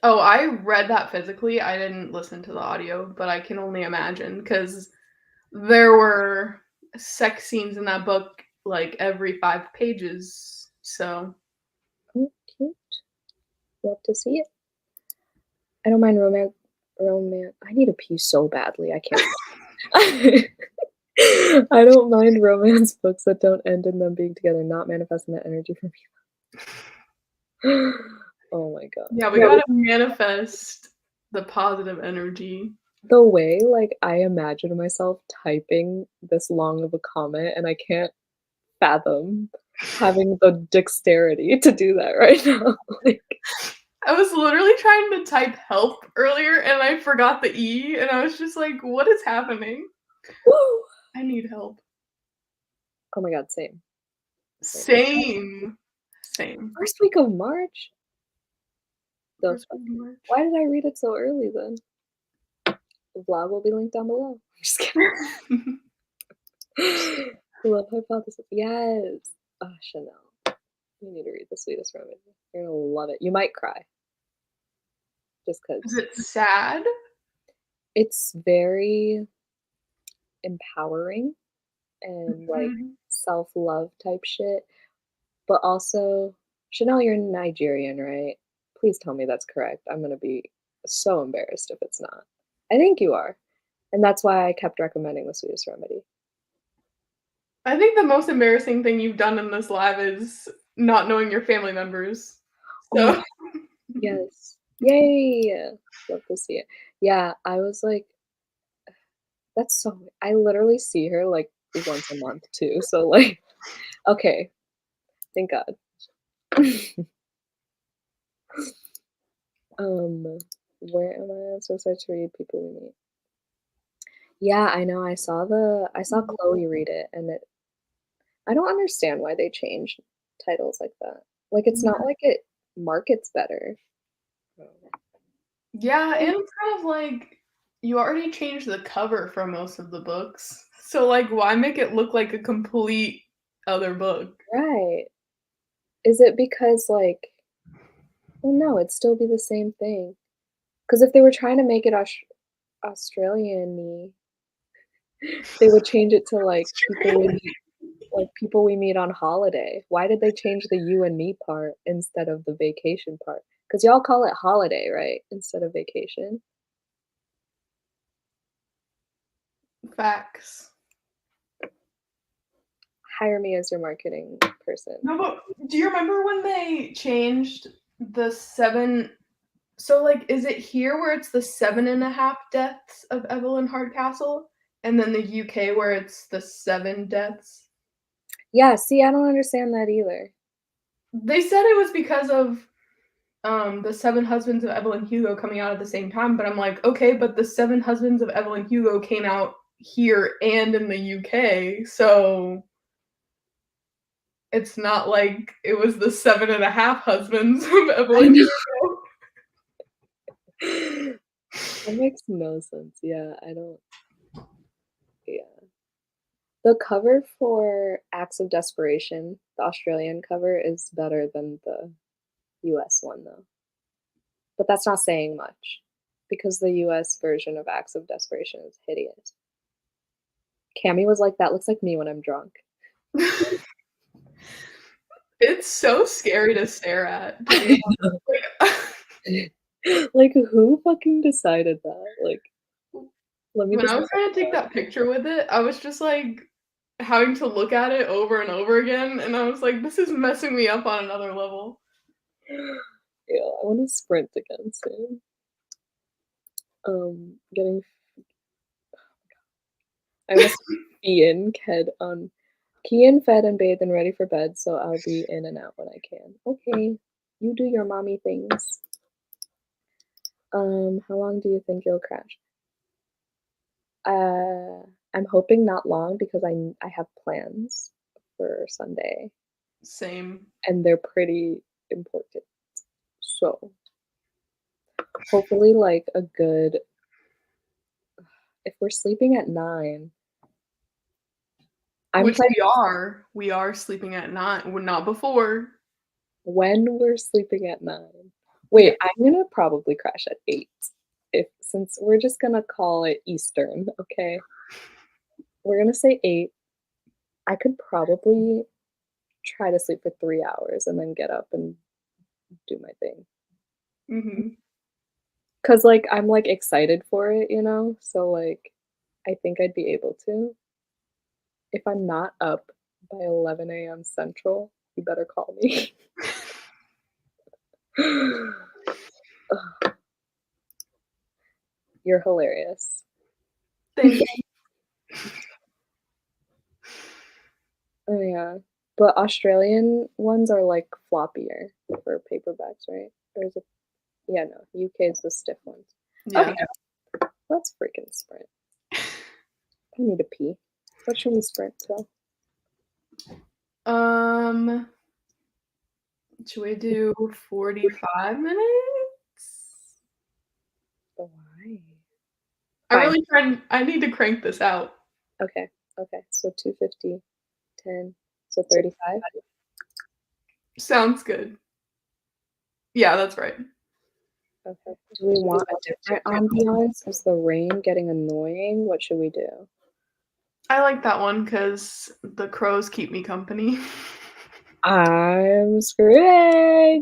Oh, I read that physically, I didn't listen to the audio, but I can only imagine because there were sex scenes in that book, like, every 5 pages, so Oh, cute. Love to see it. I don't mind romance. I need a pee so badly. I can't. I don't mind romance books that don't end in them being together, not manifesting that energy for me. Oh my god. yeah, we gotta manifest the positive energy. The way, like, I imagine myself typing this long of a comment, and I can't fathom having the dexterity to do that right now. Like, I was literally trying to type help earlier, and I forgot the E, and I was just like, "What is happening? woo! I need help." Oh my god, same. Same. Same. First week of March? Those First week of March. why did I read it so early then? The vlog will be linked down below. Just kidding. Love Hypothesis. Yes. Oh, Chanel. You need to read The Sweetest Remedy. You're gonna love it. You might cry. Just Is because it sad? it's very empowering and like Mhm. self-love type shit. But also, Chanel, you're Nigerian, right? Please tell me that's correct. I'm gonna be so embarrassed if it's not. I think you are. And that's why I kept recommending The Sweetest Remedy. I think the most embarrassing thing you've done in this live is not knowing your family members. Oh, So yes. Yay! Love to see it. Yeah, I was like, that's so I literally see her like once a month too. So like, okay, thank God. Where am I? I'm so excited to read People We Meet. Yeah, I know. I saw Chloe read it, and I don't understand why they changed titles like that. Like, it's not like it markets better. yeah, and it's kind of like you already changed the cover for most of the books. So like why make it look like a complete other book? Right. Is it because like, well, no, it'd still be the same thing. Because if they were trying to make it Australian-y, they would change it to like people we meet on holiday. Why did they change the you and me part instead of the vacation part? Because y'all call it holiday, right? Instead of vacation. Facts. hire me as your marketing person. No, but do you remember when they changed the 7? So, like, is it here where it's the 7.5 deaths of Evelyn Hardcastle, and then the UK where it's the 7 deaths? Yeah, see, I don't understand that either. They said it was because of the 7 husbands of Evelyn Hugo coming out at the same time, but I'm like, okay, but the 7 husbands of Evelyn Hugo came out here and in the UK, so it's not like it was the 7.5 husbands of Evelyn Hugo. That makes no sense. Yeah, I don't. Yeah. The cover for Acts of Desperation, the Australian cover, is better than the US one, though. But that's not saying much because the US version of Acts of Desperation is hideous. Cammy was like, that looks like me when I'm drunk. It's so scary to stare at, to be honest. Like, who fucking decided that? Like, let me When just I was trying to take that picture with it, I was just, like, having to look at it over and over again, and I was like, "This is messing me up on another level." Yeah, I wanna sprint again soon. Getting I almost Ian Ked on Kian fed and bathed and ready for bed, so I'll be in and out when I can. Okay, you do your mommy things. How long do you think you'll crash? I'm hoping not long because I have plans for Sunday Same. and they're pretty important. So hopefully like a good if we're sleeping at 9, I'm Which planning we are sleeping at 9, well, not before. when we're sleeping at 9. Yeah. Wait, I'm gonna probably crash at 8. If since we're just gonna call it Eastern, okay? We're gonna say 8. I could probably try to sleep for 3 hours and then get up and do my thing. Mhm. 'Cause, like, I'm, like, excited for it, you know? So, like, I think I'd be able to. If I'm not up by 11 AM Central, you better call me. Ugh, you're hilarious. Thank you. Oh, yeah. But Australian ones are, like, floppier for paperbacks, right? Or is it yeah, no, UK is the stiff ones. Yeah. Okay, let's freaking sprint. I need to pee. What should we sprint to? Um, should we do 45 minutes? Why? I Fine. I need to crank this out. Okay, okay, so 250, 10, so 35? Sounds good. Yeah, that's right. Okay. Do we want a different ambiance? Is the rain getting annoying? What should we do? I like that one because the crows keep me company. I'm screwed. Okay.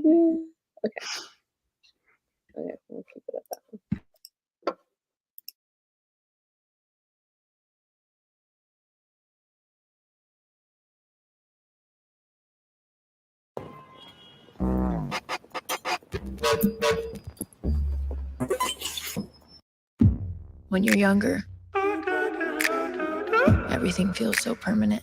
Okay, we'll keep it at that one. When you're younger, everything feels so permanent.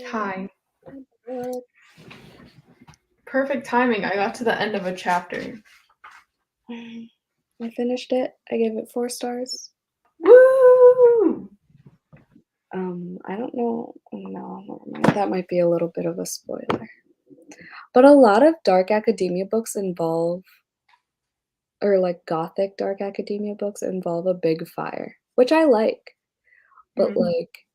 Hi. Perfect timing. I got to the end of a chapter. I finished it. I gave it 4 stars. Woo! I don't know. No, never mind. That might be a little bit of a spoiler. But a lot of dark academia books involve, or like gothic dark academia books involve a big fire, which I like. But like,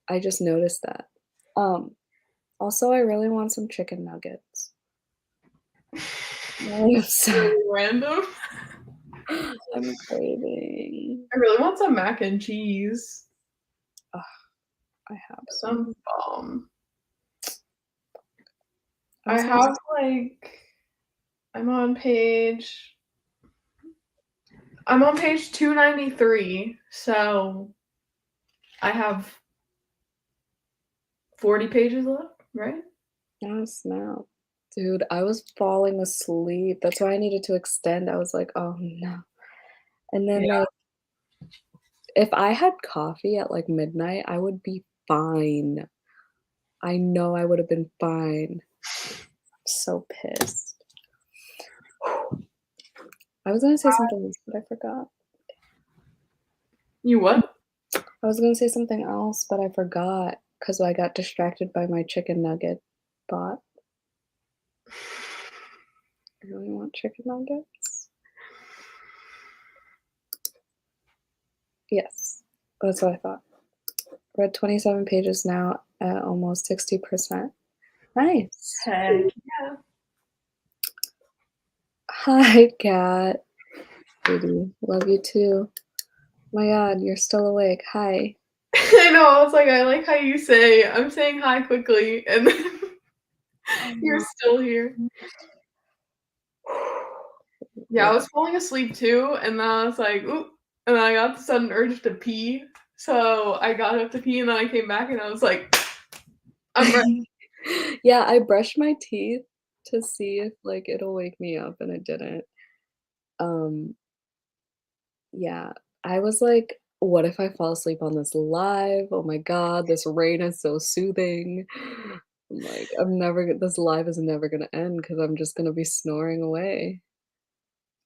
I just noticed that. Also, I really want some chicken nuggets. Really upset. Really random. I'm craving. I really want some mac and cheese. I have Some bomb. I I was have like I'm on page 293, so I have 40 pages left, right? Yes, now. Dude, I was falling asleep. That's why I needed to extend. I was like, oh no. And then Yeah. like if I had coffee at like midnight, I would be fine. I know I would have been fine. I'm so pissed. I was gonna say something else, but I forgot. You what? I was gonna say something else, but I forgot because I got distracted by my chicken nugget thought. I really want chicken nuggets. Yes, that's what I thought. Read 27 pages now at almost 60%. Nice. Heck yeah. Hi, Kat. Baby, love you too. My God, you're still awake. Hi. I know, I was like, I like how you say, I'm saying hi quickly, and then you're still here. Yeah, I was falling asleep too, and then I was like, oop, and then I got the sudden urge to pee, so I got up to pee, and then I came back, and I was like, I'm ready. Yeah, I brushed my teeth to see if like it'll wake me up, and it didn't. Um, yeah, I was like, what if I fall asleep on this live? Oh my God, this rain is so soothing. I'm like, this live is never gonna end because I'm just gonna be snoring away.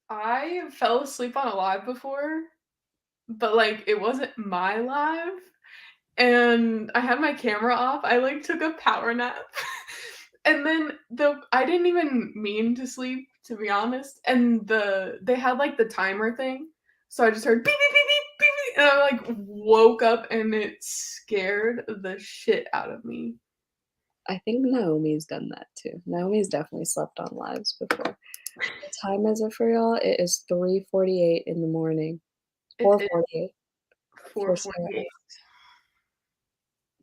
I fell asleep on a live before, but like it wasn't my live, and I had my camera off. I like took a power nap. And then I didn't even mean to sleep, to be honest. And they had like the timer thing. So I just heard beep beep beep beep beep, beep, and I like woke up and it scared the shit out of me. I think Naomi's done that too. Naomi's definitely slept on lives before. What time is it for y'all? It is 3:48 in the morning. It is 4:48 for Sarah. 4:48.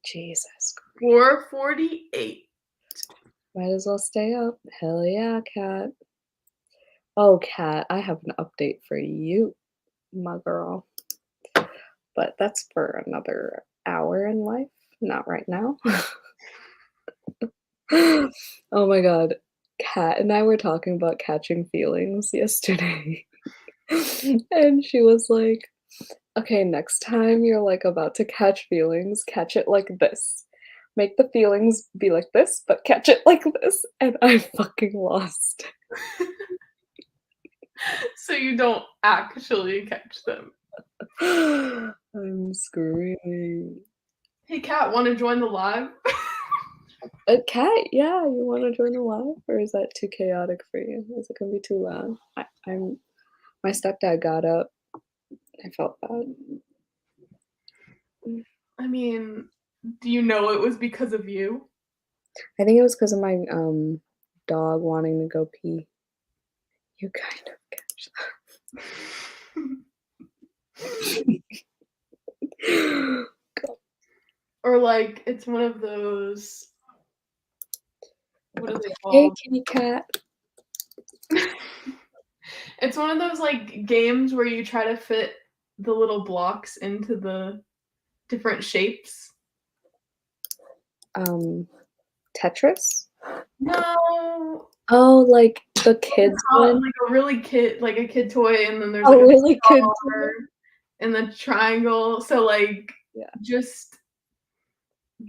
Jesus. 4:48. Might as well stay up. Hell yeah, Kat. Oh, Kat, I have an update for you, my girl. But that's for another hour in life, not right now. Oh my God. Kat and I were talking about catching feelings yesterday. And she was like, okay, next time you're like about to catch feelings, catch it like this. Make the feelings be like this, but catch it like this. And I fucking lost. So you don't actually catch them. I'm screaming. Hey Kat, want to join the live? A cat, yeah, you want to join the live, or is that too chaotic for you? Is it gonna be too loud? My stepdad got up. I felt bad. I mean, do you know it was because of you? I think it was because of my dog wanting to go pee. You kind of catch. Or like it's one of those, what are they Hey, called? kitty cat. It's one of those like games where you try to fit the little blocks into the different shapes. Tetris. No, Oh, like the kids one. like a really like a kid toy, and then there's Oh, like a really good. star and the triangle. So like Yeah. just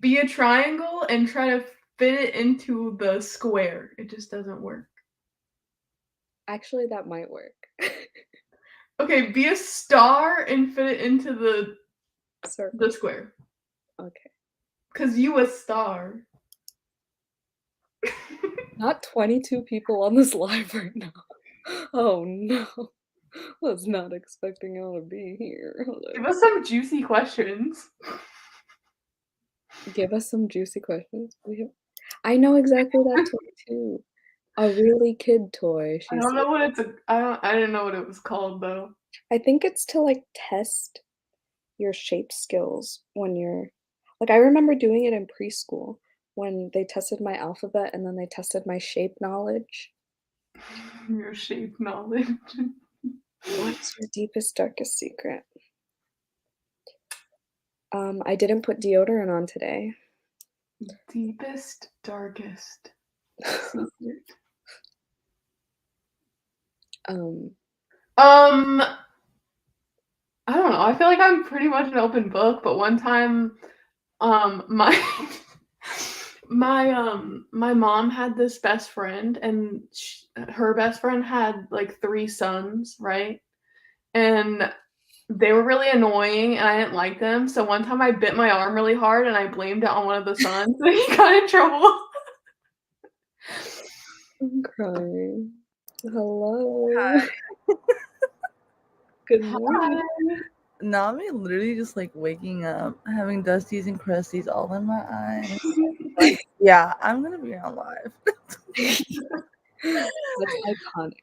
be a triangle and try to fit it into the square. It just doesn't work. Actually, that might work. Okay, be a star and fit it into the Circle. square. Okay. Cause you a star. Not 22 people on this live right now. Oh no. Was not expecting y'all to be here. Give us some juicy questions. Give us some juicy questions. I know exactly that toy too. A really kid toy. I don't know what it's I didn't know what it was called though. I think it's to like test your shape skills when you're like I remember doing it in preschool when they tested my alphabet and then they tested my shape knowledge. Your shape knowledge. What's your deepest, darkest secret? I didn't put deodorant on today. Deepest, darkest secret. I don't know. I feel like I'm pretty much an open book, but one time, my my mom had this best friend, and her best friend had like 3 sons, right? And they were really annoying, and I didn't like them. So one time I bit my arm really hard, and I blamed it on one of the sons, and he got in trouble. I'm crying. Hello. Hi. Good morning. Now I'm literally just like waking up, having dusties and crusties all in my eyes. Like, yeah, I'm gonna be on live. That's iconic.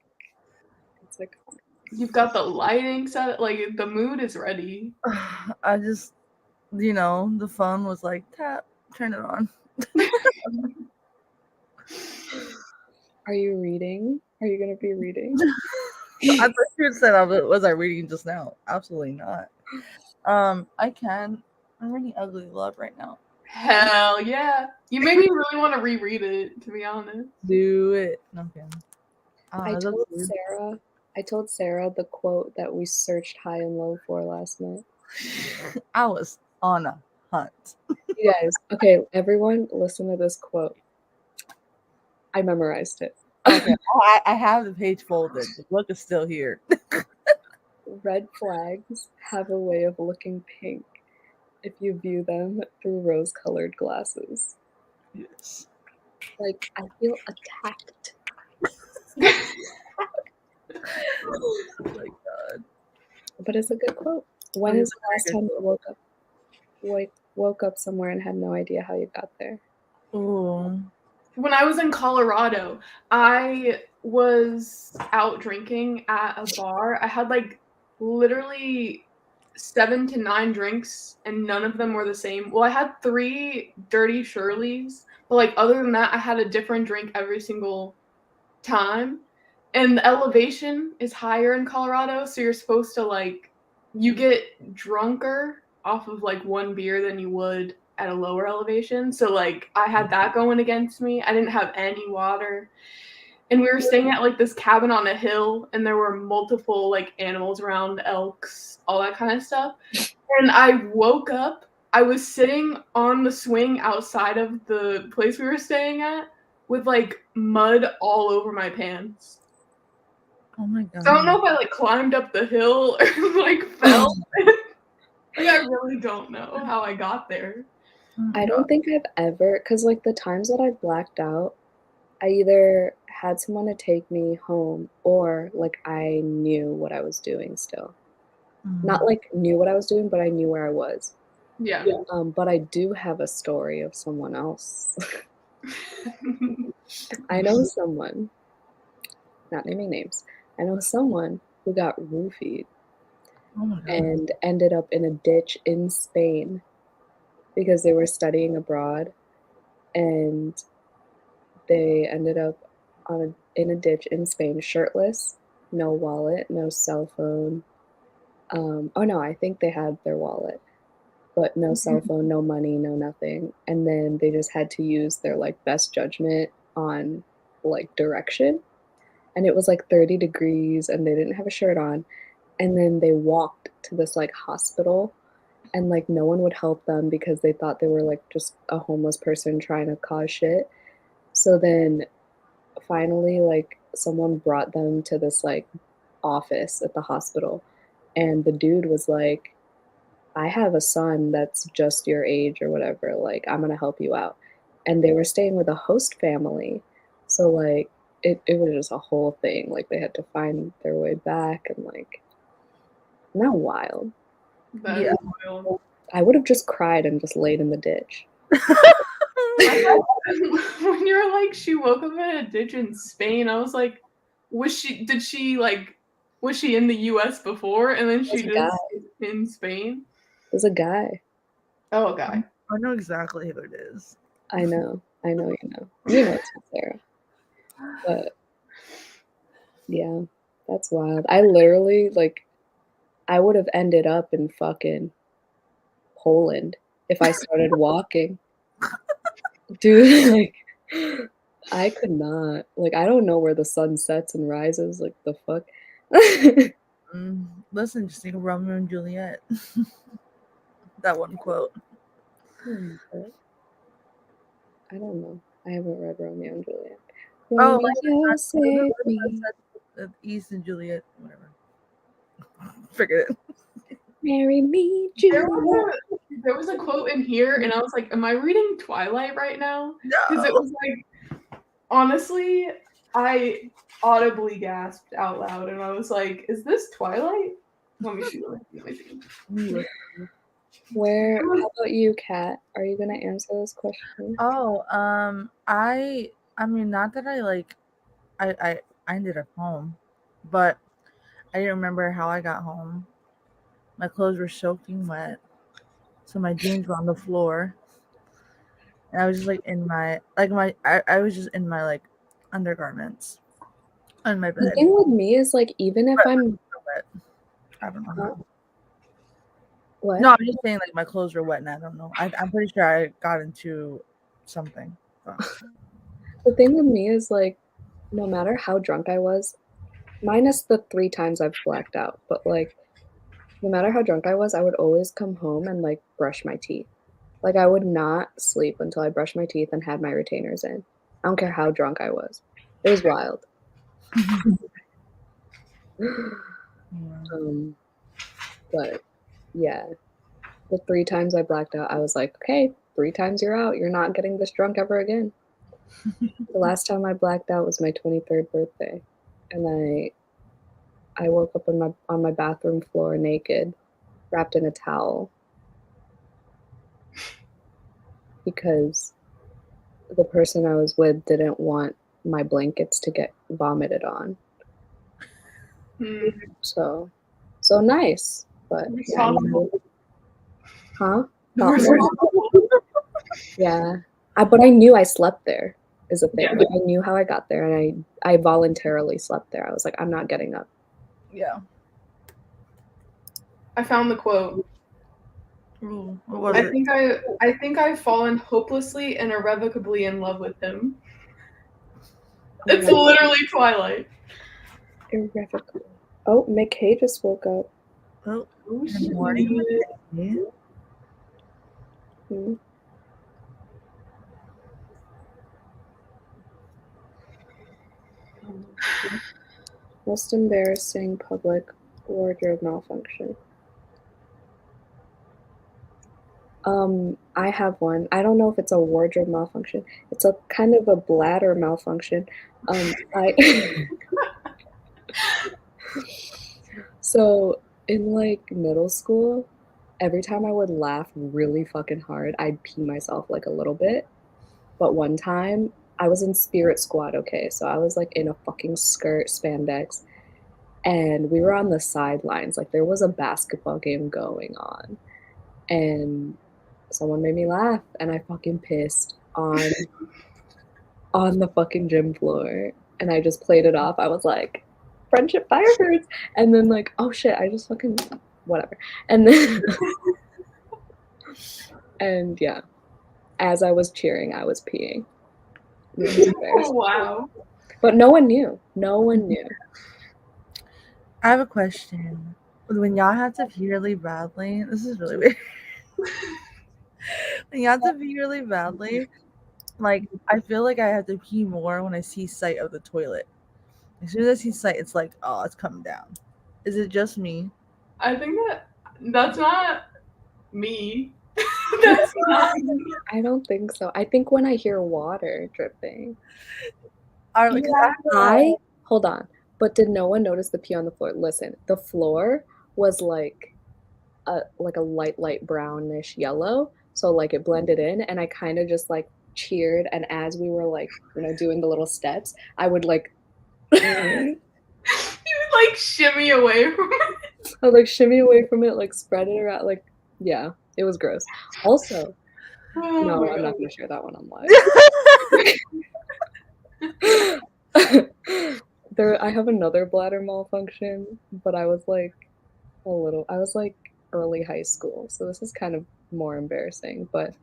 It's iconic. You've got the lighting set, like the mood is ready. I just, the phone was like, tap, turn it on. Are you reading? Are you gonna be reading? I thought you had said, was I reading just now? Absolutely not. I can. I'm reading Ugly Love right now. Hell yeah. You made me really want to reread it, to be honest. Do it. No, I'm kidding. I told Sarah the quote that we searched high and low for last night. I was on a hunt. You guys, okay, everyone listen to this quote. I memorized it. Okay, I have the page folded. The book is still here. Red flags have a way of looking pink if you view them through rose-colored glasses. Yes. Like, I feel attacked. Oh my god. But it's a good quote. When is the last time you woke up somewhere and had no idea how you got there? Ooh. When I was in Colorado, I was out drinking at a bar. I had like literally 7 to 9 drinks, and none of them were the same. Well, I had 3 Dirty Shirleys, but like other than that, I had a different drink every single time. And the elevation is higher in Colorado, so you're supposed to like you get drunker off of like 1 beer than you would at a lower elevation. So like I had that going against me. I didn't have any water. And we were staying at like this cabin on a hill, and there were multiple like animals around, elks, all that kind of stuff. And I woke up, I was sitting on the swing outside of the place we were staying at with like mud all over my pants. Oh my god. So I don't know if I like climbed up the hill or like fell. Like I really don't know how I got there. I don't think I've ever, because like the times that I've blacked out, I either had someone to take me home or like I knew what I was doing still. Not like knew what I was doing, but I knew where I was. Yeah. But I do have a story of someone else. I know someone, not naming names, I know someone who got roofied and ended up in a ditch in Spain because they were studying abroad, and they ended up in a ditch in Spain, shirtless, no wallet, no cell phone. Oh no, I think they had their wallet, but no cell phone, no money, no nothing. And then they just had to use their like best judgment on like direction. And it was like 30 degrees and they didn't have a shirt on. And then they walked to this like hospital and like no one would help them because they thought they were like just a homeless person trying to cause shit. So then finally like someone brought them to this like office at the hospital, and the dude was like, I have a son that's just your age or whatever, like I'm gonna help you out. And they were staying with a host family, so like it was just a whole thing. Like they had to find their way back, and like, isn't that wild? That Yeah. is wild. I would have just cried and just laid in the ditch. When you were like, she woke up in a ditch in Spain, I was like, was she in the US before and then she There's a just in Spain? There's a guy. Oh, a guy. I know exactly who it is. I know you know. You know too, Sarah. But yeah, that's wild. I literally like I would have ended up in fucking Poland if I started walking. Dude, like I could not. Like I don't know where the sun sets and rises, like the fuck. Listen, just think of Romeo and Juliet. That one quote. I don't know. I haven't read Romeo and Juliet. Oh, Romeo, save me. East and Juliet, whatever. Forget it. Marry me, Juliet. There was a quote in here, and I was like, am I reading Twilight right now? Because it was like, honestly, I audibly gasped out loud, and I was like, is this Twilight? Let me see. Where? How about you, Kat? Are you gonna answer this question? Oh, I mean, not that I ended up home, but I didn't remember how I got home. My clothes were soaking wet, so my jeans were on the floor, and I was just like in my I was just in my like undergarments on my bed. The thing with me is like even if I'm wet, I don't know how. What? No, I'm just saying like my clothes were wet, and I don't know. I'm pretty sure I got into something. So. The thing with me is like, no matter how drunk I was, minus the 3 times I've blacked out, but like, no matter how drunk I was, I would always come home and like brush my teeth. Like I would not sleep until I brushed my teeth and had my retainers in. I don't care how drunk I was. It was wild. But yeah, the 3 times I blacked out, I was like, okay, 3 times you're out. You're not getting this drunk ever again. The last time I blacked out was my 23rd birthday, and I woke up on my bathroom floor naked, wrapped in a towel, because the person I was with didn't want my blankets to get vomited on. So nice, but yeah, huh? Yeah, but I knew I slept there. Is the thing. Like, I knew how I got there, and I voluntarily slept there. I was like, I'm not getting up. Yeah. I found the quote. Ooh, what was it? I think I've fallen hopelessly and irrevocably in love with him. It's literally Twilight. Irrevocably. Oh, McKay just woke up. Oh, good morning. Yeah. Most embarrassing public wardrobe malfunction. I have one. I don't know if it's a wardrobe malfunction. It's a kind of a bladder malfunction. So in like middle school, every time I would laugh really fucking hard, I'd pee myself like a little bit. But one time I was in spirit squad, okay? So I was like in a fucking skirt spandex, and we were on the sidelines. Like there was a basketball game going on, and someone made me laugh, and I fucking pissed on the fucking gym floor, and I just played it off. I was like, friendship fireworks, and then like, oh shit, I just fucking whatever. And then and yeah, as I was cheering, I was peeing. Oh, wow. But no one knew. No one knew. I have a question. when y'all have to pee really badly, this is really weird. When you have to pee really badly, like I feel like I have to pee more when I see sight of the toilet. As soon as I see sight, it's like, oh, it's coming down. Is it just me? I think that's not me. That's not me. I don't think so. I think when I hear water dripping. Yeah. Hold on. But did no one notice the pee on the floor? Listen, the floor was like a light brownish yellow. So like it blended in, and I kind of just like cheered, and as we were like, doing the little steps, I would like You would like shimmy away from it. I would like shimmy away from it, like spread it around, like yeah, it was gross. Also, Oh no, my I'm God. not gonna share that one on live. I have another bladder malfunction, but I was like early high school, so this is kind of more embarrassing, but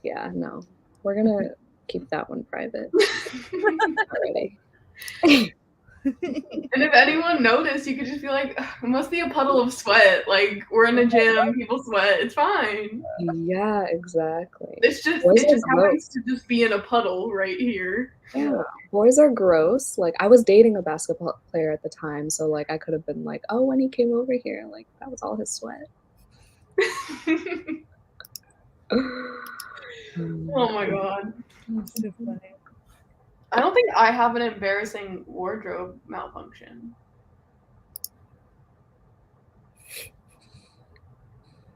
yeah, no. We're gonna keep that one private already. And if anyone noticed, you could just be like, "Ugh, it must be a puddle of sweat. Like, we're in a gym, people sweat. It's fine. Yeah, exactly. It just Boys are happens to just be in a puddle right here." Yeah, boys are gross. Like I was dating a basketball player at the time, so like I could have been like, oh, when he came over here, like that was all his sweat. Oh my God. That's too funny. I don't think I have an embarrassing wardrobe malfunction.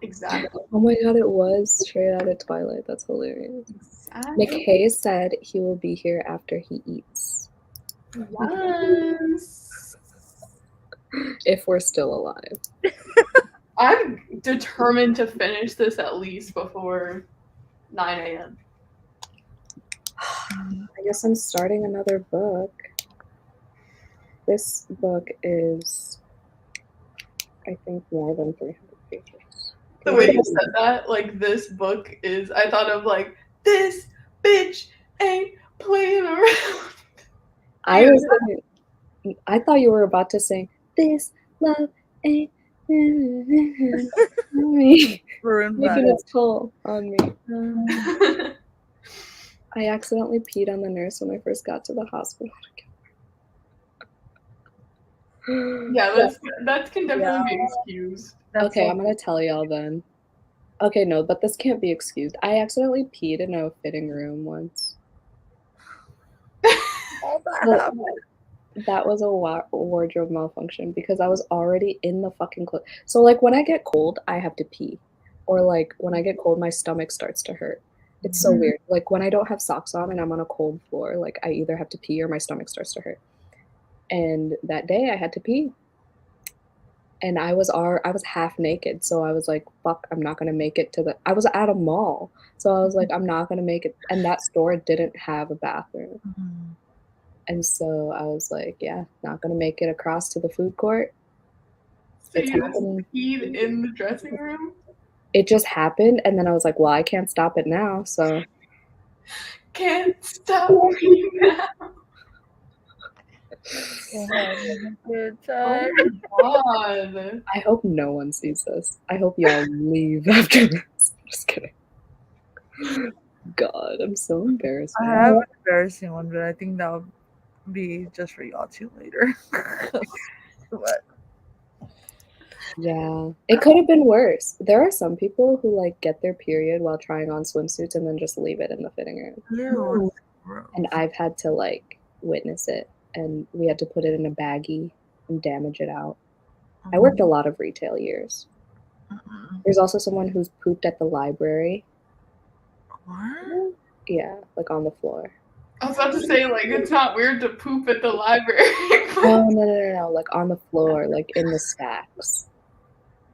Exactly. Oh my God, it was straight out of Twilight. That's hilarious. McKay said he will be here after he eats. Yes. If we're still alive. I'm determined to finish this at least before 9 a.m. I guess I'm starting another book. This book is, I think, more than 300 pages. The way you said that, like this book is, I thought of like, this bitch ain't playing around. I thought you were about to sing, this love ain't making its toll on me. I accidentally peed on the nurse when I first got to the hospital. Yeah, that can definitely be excused. Okay, I'm gonna tell y'all then. Okay, no, but this can't be excused. I accidentally peed in a fitting room once. That was a wardrobe malfunction because I was already in the fucking clothes. So like when I get cold, I have to pee, or like when I get cold, my stomach starts to hurt. It's so weird. Like when I don't have socks on and I'm on a cold floor, like I either have to pee or my stomach starts to hurt. And that day I had to pee. And I was half naked, so I was like, fuck, I'm not gonna make it I was at a mall, so I was like, I'm not gonna make it, and that store didn't have a bathroom. And so I was like, yeah, not gonna make it across to the food court. So you just peed in the dressing room? It just happened, and then I was like, well, I can't stop it now, so. Can't stop me now. Good time. Oh my God. I hope no one sees this. I hope y'all leave after this. Just kidding. God, I'm so embarrassed. I have an embarrassing one, but I think that'll be just for y'all two later. But yeah, it could have been worse. There are some people who like get their period while trying on swimsuits and then just leave it in the fitting room. And I've had to like witness it, and we had to put it in a baggie and damage it out. I worked a lot of retail years. There's also someone who's pooped at the library. What? Yeah, like on the floor. I was about to say, like, it's not weird to poop at the library. Oh, no, like on the floor, like in the stacks.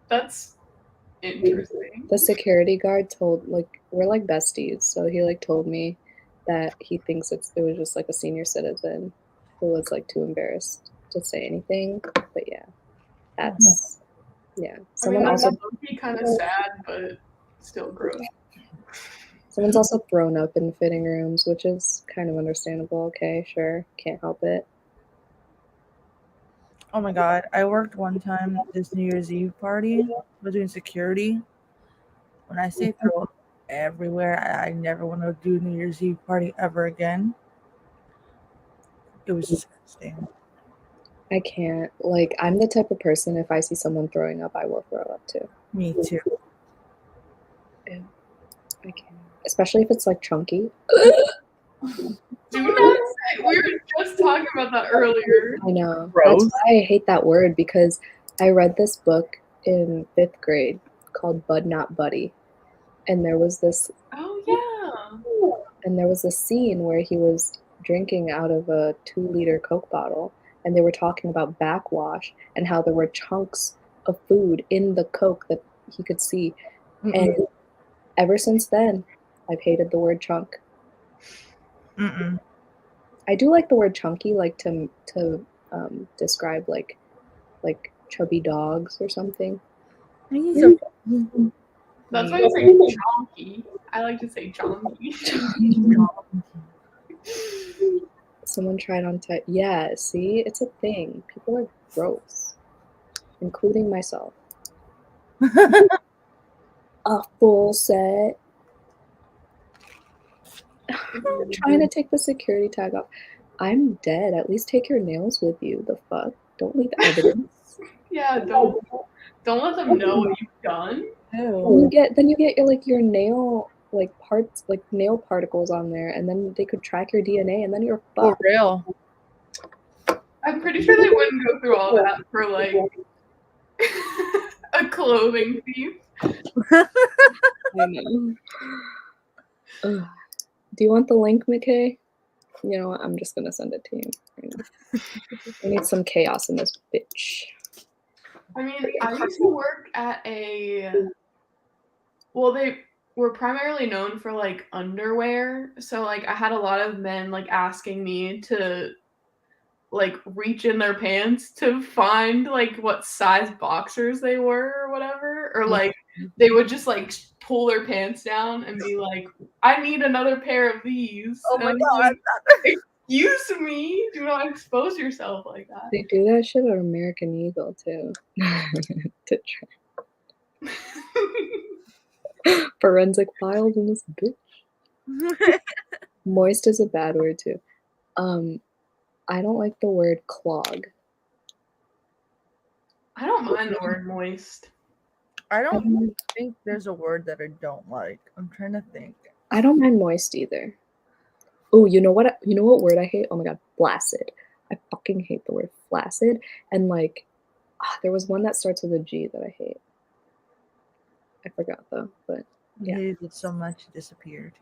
That's interesting. The security guard told, like, we're like besties, so he like told me that he thinks it was just like a senior citizen who was like too embarrassed to say anything. But yeah, that's Someone also would be kind of sad, but still gross. Someone's also thrown up in fitting rooms, which is kind of understandable. Okay, sure, can't help it. Oh my god. I worked one time this New Year's Eve party. I was doing security. When I say throw up everywhere, I never want to do New Year's Eve party ever again. It was disgusting. I can't. Like, I'm the type of person, if I see someone throwing up, I will throw up too. Me too. I can't. Especially if it's like chunky. Do not say. We were just talking about that earlier. I know. Gross. That's why I hate that word, because I read this book in 5th grade called Bud Not Buddy. And there was this scene where he was drinking out of a 2-liter Coke bottle, and they were talking about backwash and how there were chunks of food in the Coke that he could see. And ever since then, I've hated the word chunk. I do like the word chunky, like to describe like chubby dogs or something. That's why you say chonky. I like to say chonky. Someone tried on yeah, see, it's a thing. People are gross, including myself. A full set. Trying to take the security tag off. I'm dead. At least take your nails with you. The fuck? Don't leave evidence. Yeah, don't let them know what you've done. You get your nail parts, like nail particles on there, and then they could track your DNA, and then you're fucked. For real. I'm pretty sure they wouldn't go through all that for like a clothing thief. I know. Do you want the link, McKay? You know what? I'm just gonna send it to you right now. We need some chaos in this bitch. I mean, I used to work at well, they were primarily known for like underwear. So like I had a lot of men like asking me to like reach in their pants to find like what size boxers they were or whatever. Or like they would just like pull their pants down and be like, I need another pair of these. Oh my and god. like, excuse me, do not expose yourself like that. They do that shit at American Eagle too. To try. Forensic files in this bitch. Moist is a bad word too. I don't like the word clog. I don't mind the word moist. I don't think there's a word that I don't like. I'm trying to think. I don't mind moist either. Oh, you know what word I hate? Oh my god, flaccid. I fucking hate the word flaccid. And like, there was one that starts with a G that I hate. I forgot though, but yeah. You hated it so much it disappeared.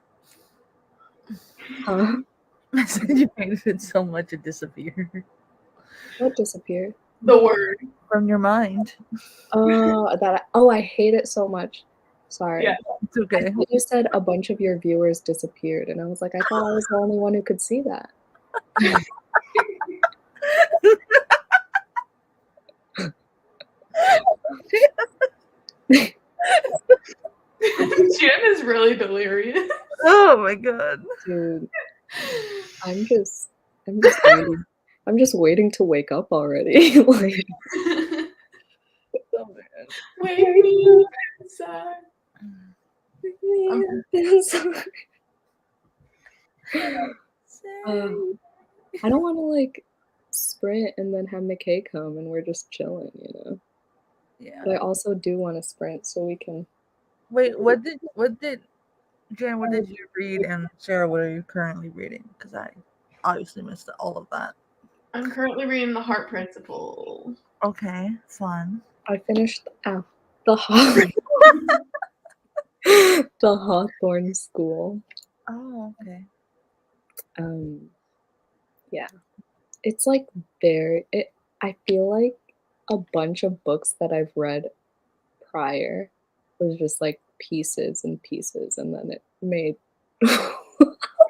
Huh? I said you hated it so much it disappeared. What disappeared? The word. From your mind. I hate it so much. Sorry. Yeah, it's okay. You said a bunch of your viewers disappeared, and I was like, I thought I was the only one who could see that. Jen is really delirious. Oh my god. Dude. I'm just waiting. I'm just waiting to wake up already. Like, Oh man. Wake me up inside. I don't want to like sprint and then have McKay come and we're just chilling, you know. Yeah. But I also do want to sprint so we can. Wait, Jen, what did you read? And Sarah, what are you currently reading? Because I obviously missed all of that. I'm currently reading The Heart Principle. Okay, fun. I finished the Hawthorne School. Oh, okay. Yeah. It's like I feel like a bunch of books that I've read prior was just like pieces and pieces, and then it made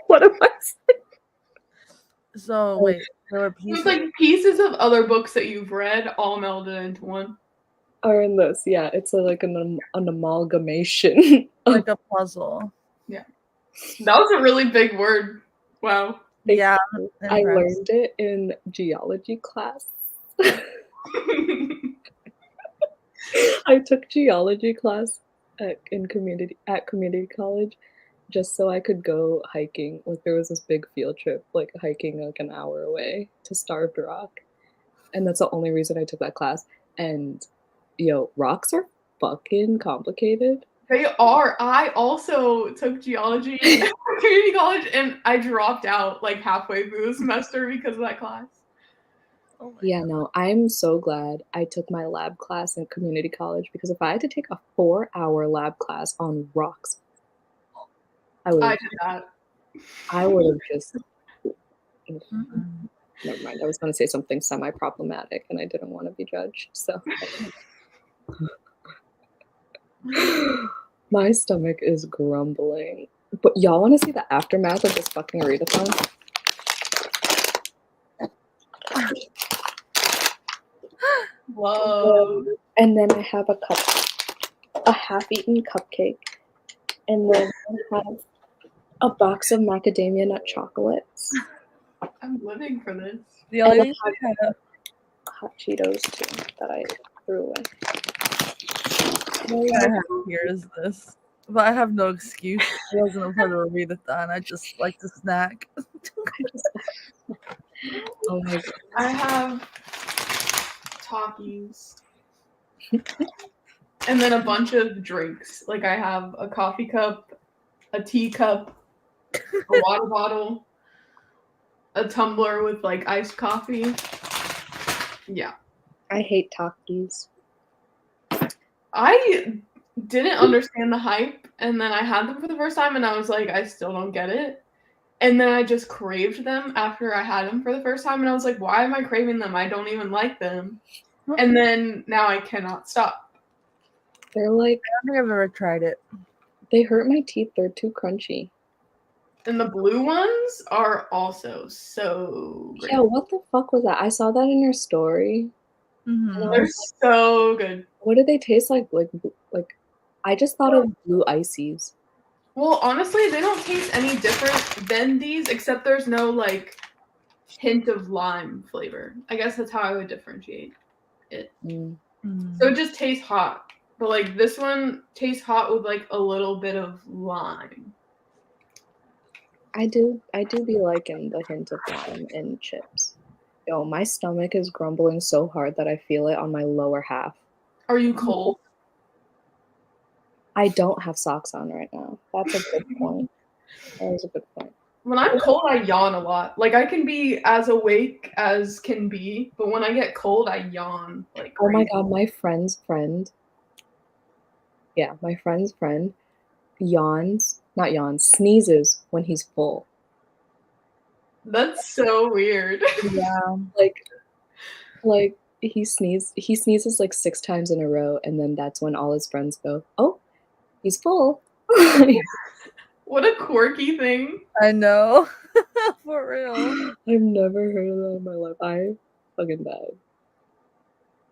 what am I saying? So wait, there were pieces. It's like pieces of other books that you've read all melded into one. Are in this, yeah. It's like an amalgamation. Like a puzzle. Yeah. That was a really big word. Wow. Yeah. I learned it in geology class. I took geology class at community college just so I could go hiking. Like there was this big field trip, like hiking like an hour away to Starved Rock. And that's the only reason I took that class. And rocks are fucking complicated. They are. I also took geology at community college, and I dropped out like halfway through the semester because of that class. Oh my Yeah, God. no, I'm so glad I took my lab class in community college because if I had to take a 4-hour lab class on rocks, I I would did that. have just Mm-mm. never mind. I was going to say something semi-problematic and I didn't want to be judged. So my stomach is grumbling. But y'all want to see the aftermath of this fucking readathon? Whoa. And then I have a half-eaten cupcake, and then I have a box of macadamia nut chocolates. I'm living for this. The And only I thing I have, hot Cheetos too that I threw away. I have here is this. But I have no excuse. I wasn't a part of a readathon. I just like to snack. Oh my god. I have Takis. And then a bunch of drinks. Like I have a coffee cup, a tea cup, a water bottle, a tumbler with like iced coffee. Yeah. I hate Takis. I didn't understand the hype, and then I had them for the first time, and I was like, I still don't get it. And then I just craved them after I had them for the first time, and I was like, why am I craving them? I don't even like them. And then now I cannot stop. They're like, I don't think I've ever tried it. they hurt my teeth. They're too crunchy. And the blue ones are also so great. Yeah, what the fuck was that? I saw that in your story. Mm-hmm. They're so good. What do they taste like? Like, I just thought of blue ices. Well, honestly, they don't taste any different than these, except there's no like hint of lime flavor. I guess that's how I would differentiate it. So it just tastes hot. But like this one tastes hot with like a little bit of lime. I do be liking the hint of lime in chips. Yo, my stomach is grumbling so hard that I feel it on my lower half. Are you cold? I don't have socks on right now. That's a good point. That was a good point. When I'm cold, I yawn a lot. Like I can be as awake as can be, but when I get cold, I yawn like Oh my crazy. god, my friend's friend sneezes when he's full. That's so weird. Yeah. Like he sneezes like 6 times in a row, and then that's when all his friends go, oh, he's full. What a quirky thing. I know. For real. I've never heard of that in my life. I fucking died.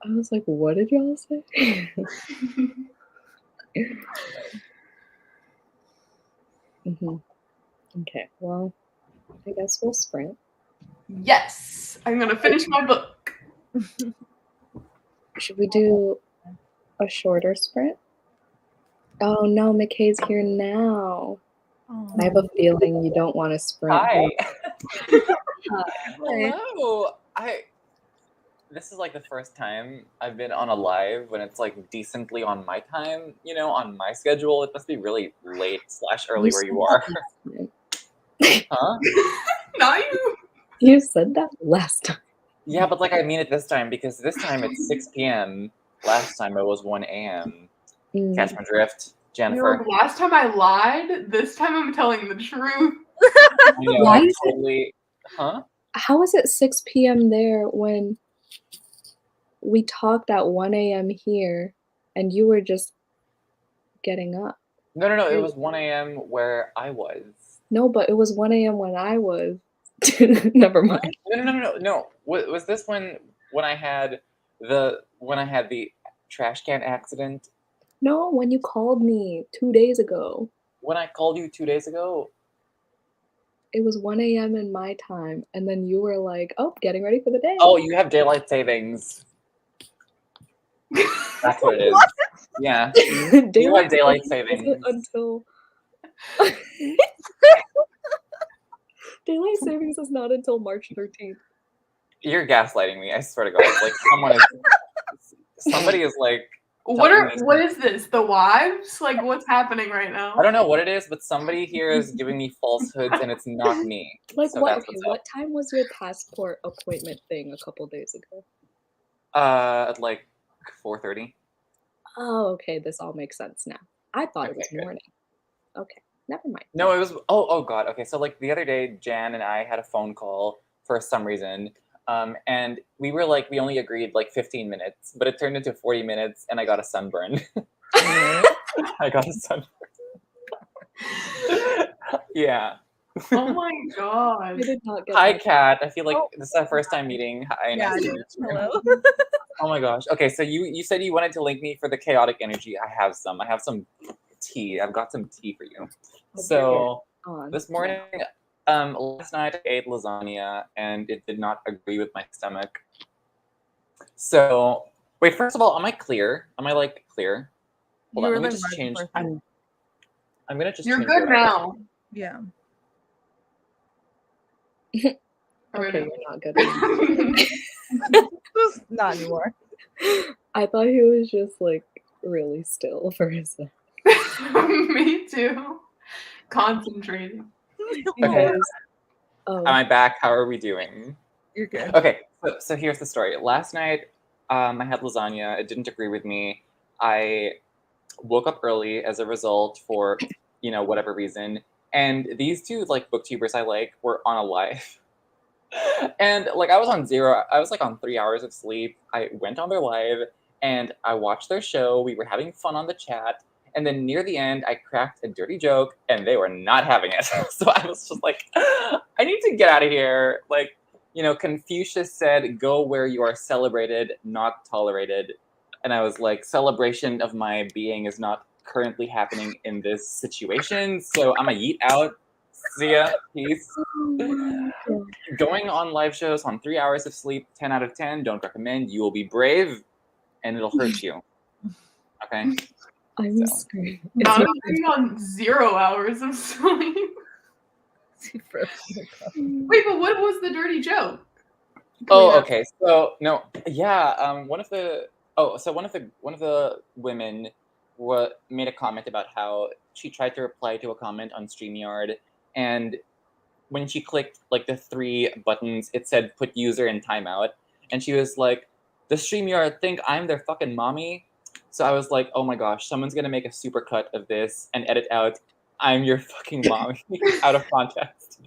I was like, what did y'all say? Okay, well, I guess we'll sprint. Yes, I'm gonna finish my book. Should we do a shorter sprint? Oh no, McKay's here now. Oh. I have a feeling you don't want to sprint. Hi. Hey. Hello. This is like the first time I've been on a live when it's like decently on my time, on my schedule. It must be really late / early where you are. Huh? Not you. You said that last time. Yeah, but like I mean it this time because this time it's 6 p.m. Last time it was 1 a.m. Catch my drift, Jennifer. Last time I lied. This time I'm telling the truth. Why is totally. Huh? How is it 6 p.m. there when we talked at 1 a.m. here and you were just getting up? No. It was 1 a.m. where I was. No, but it was 1 a.m. when I was. Never mind. No. Was this when I had the trash can accident? No, when you called me 2 days ago. When I called you 2 days ago? It was 1 a.m. in my time, and then you were like, oh, getting ready for the day. Oh, you have daylight savings. That's what it is. Yeah. You have daylight savings. Until daylight savings is not until March 13th. You're gaslighting me. I swear to God. Like somebody is like. What is this? The wives? Like, what's happening right now? I don't know what it is, but somebody here is giving me falsehoods, and it's not me. Like, so what? Okay, what time was your passport appointment thing a couple days ago? At like 4:30. Oh, okay. This all makes sense now. I thought it was morning. Okay, never mind. No, it was. Oh God. Okay, so like the other day, Jan and I had a phone call for some reason, and we were like, we only agreed like 15 minutes, but it turned into 40 minutes, and I got a sunburn. I got a sunburn. Yeah. Oh my God. I did not get Hi, that. Kat. I feel like this is our first time meeting. Hi, Yeah, nice to meet you. hello. Oh my gosh. Okay, so you said you wanted to link me for the chaotic energy. I have some. I have some tea. I've got some tea for you. So this morning, last night I ate lasagna and it did not agree with my stomach. So wait, first of all, am I clear? Am I like clear? Hold on, let me just change. I'm gonna just. You're good now. Yeah. Okay, you're not good. Not anymore. I thought he was just like really still for a second. Me too. Concentrating. Okay. Oh. Am I back? How are we doing? You're good. Okay, so here's the story. Last night, I had lasagna. It didn't agree with me. I woke up early as a result for, whatever reason. And these two like booktubers I like were on a live. And like I was on 3 hours of sleep. I went on their live and I watched their show. We were having fun on the chat. And then near the end, I cracked a dirty joke and they were not having it. So I was just like, I need to get out of here. Like, Confucius said, go where you are celebrated, not tolerated. And I was like, celebration of my being is not currently happening in this situation. So I'm gonna yeet out. See ya. Peace. Going on live shows on 3 hours of sleep, 10 out of 10, don't recommend. You will be brave and it'll hurt you. Okay? I'm screaming. Not going on 0 hours of sleep. Wait, but what was the dirty joke? Okay. So no, yeah. One of the women made a comment about how she tried to reply to a comment on StreamYard, and when she clicked like the 3 buttons, it said put user in timeout, and she was like, "The StreamYard think I'm their fucking mommy." So I was like, "Oh my gosh, someone's gonna make a super cut of this and edit out I'm your fucking mommy out of context."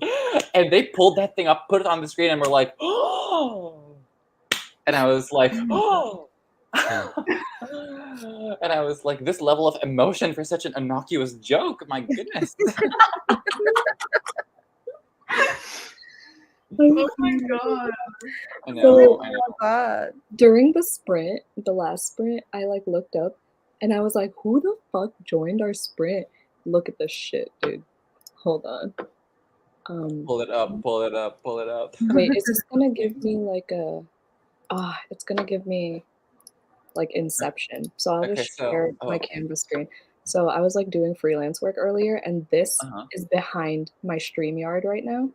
And they pulled that thing up, put it on the screen, and were like, "Oh!" And I was like, "Oh!" And I was like, "This level of emotion for such an innocuous joke, my goodness." Oh my God. I know. During the last sprint, I like looked up and I was like, who the fuck joined our sprint? Look at this shit, dude. Hold on. Pull it up. Wait, is this gonna give me like it's gonna give me like Inception. So I'll just share my Canvas screen. So I was like doing freelance work earlier and this is behind my StreamYard right now.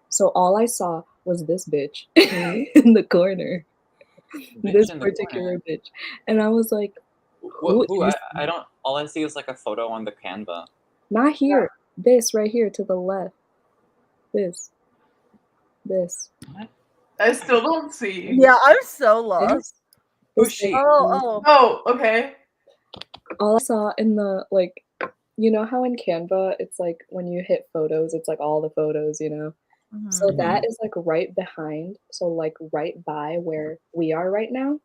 So all I saw was this bitch in the corner. This particular bitch. And I was like, who I don't, all I see is like a photo on the Canva. Not here. This right here to the left. This. I still don't see. Yeah, I'm so lost. Who's she? Oh, okay. All I saw in the, like, you know how in Canva, it's like when you hit photos, it's like all the photos, So that is like right behind, so like right by where we are right now.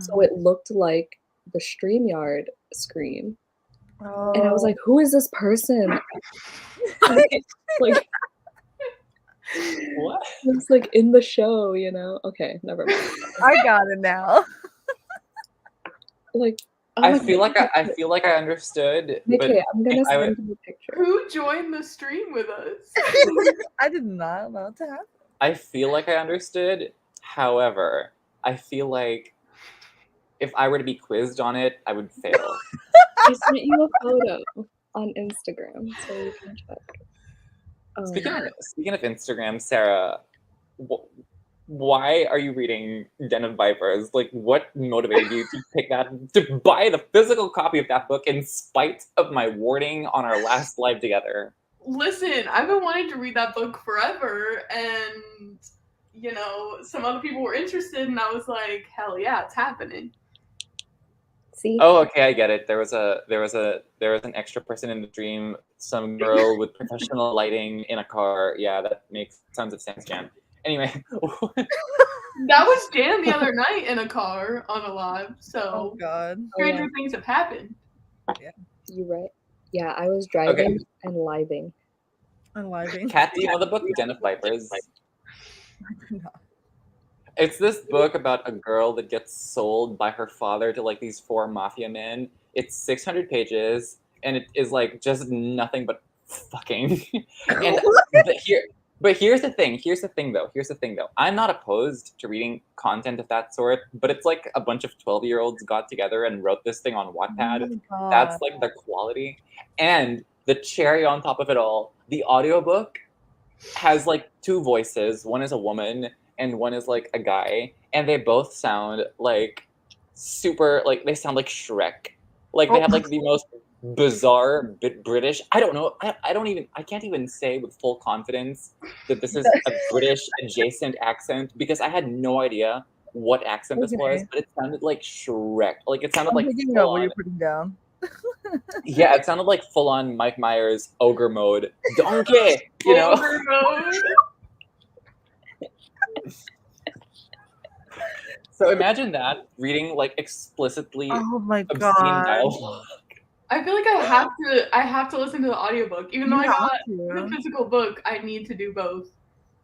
So it looked like the StreamYard screen. And I was like, who is this person? Like, what? It's like in the show, Okay, never mind. I got it now. Like, I feel like I understood. Okay, I'm gonna send you a picture. Who joined the stream with us? I did not allow it to happen. I feel like I understood. However, I feel like if I were to be quizzed on it, I would fail. I sent you a photo on Instagram, so you can check. Speaking of Instagram, Sarah, why are you reading Den of Vipers? Like, what motivated you to pick that, to buy the physical copy of that book in spite of my warning on our last live together? Listen, I've been wanting to read that book forever, and some other people were interested, and I was like, hell yeah, it's happening. See? Oh, okay, I get it. There was an extra person in the dream, some girl with professional lighting in a car. Yeah, that makes tons of sense, Jan. Anyway. That was Jan the other night in a car on a live, so Oh God. stranger things have happened. Yeah. You right. Yeah, I was driving and living. Kat, do you know the book Den of Vipers? No. It's this book about a girl that gets sold by her father to like these 4 mafia men. It's 600 pages, and it is like just nothing but fucking. And here's the thing though. I'm not opposed to reading content of that sort, but it's like a bunch of 12-year-olds got together and wrote this thing on Wattpad. Oh That's like the quality. And the cherry on top of it all, the audiobook has like 2 voices. One is a woman and one is like a guy, and they both sound like super, like they sound like Shrek. Like they have like the most bizarre British. I don't know. I can't even say with full confidence that this is a British adjacent accent, because I had no idea what accent this was, but it sounded like Shrek. Like it sounded like full what on, you're putting down. yeah, it sounded like full on Mike Myers ogre mode. Donkey, you know. Ogre mode. So imagine that reading like explicitly Oh my obscene God. dialogue. I feel like I have to listen to the audiobook. Even though I got the physical book, I need to do both.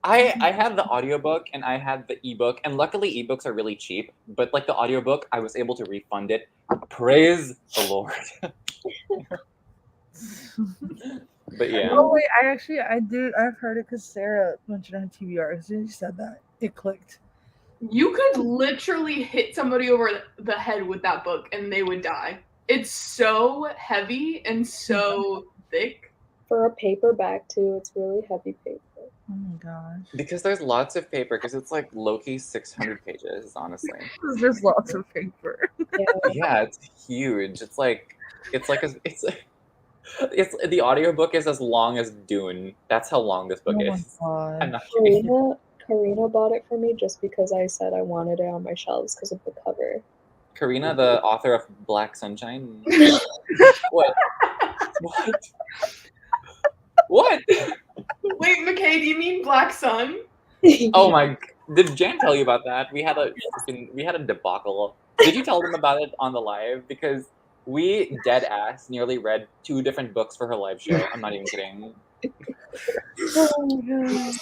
I had the audiobook and I had the ebook, and luckily ebooks are really cheap, but like the audiobook, I was able to refund it. Praise the Lord. But yeah. Oh wait, I've heard it because Sarah mentioned it on TBR. As soon as you said that, it clicked. You could literally hit somebody over the head with that book and they would die. It's so heavy and so thick. For a paperback too, it's really heavy paper. Oh my gosh. Because there's lots of paper, because it's like low-key 600 pages, honestly. There's lots of paper. Yeah, it's huge. It's the audiobook is as long as Dune. That's how long this book is. God. I'm not kidding. Karina bought it for me just because I said I wanted it on my shelves because of the cover. Karina, the author of Black Sunshine? What? What? Wait, McKay, do you mean Black Sun? Oh my! Did Jan tell you about that? We had a debacle. Did you tell them about it on the live? Because we dead ass nearly read 2 different books for her live show. I'm not even kidding. Oh my God.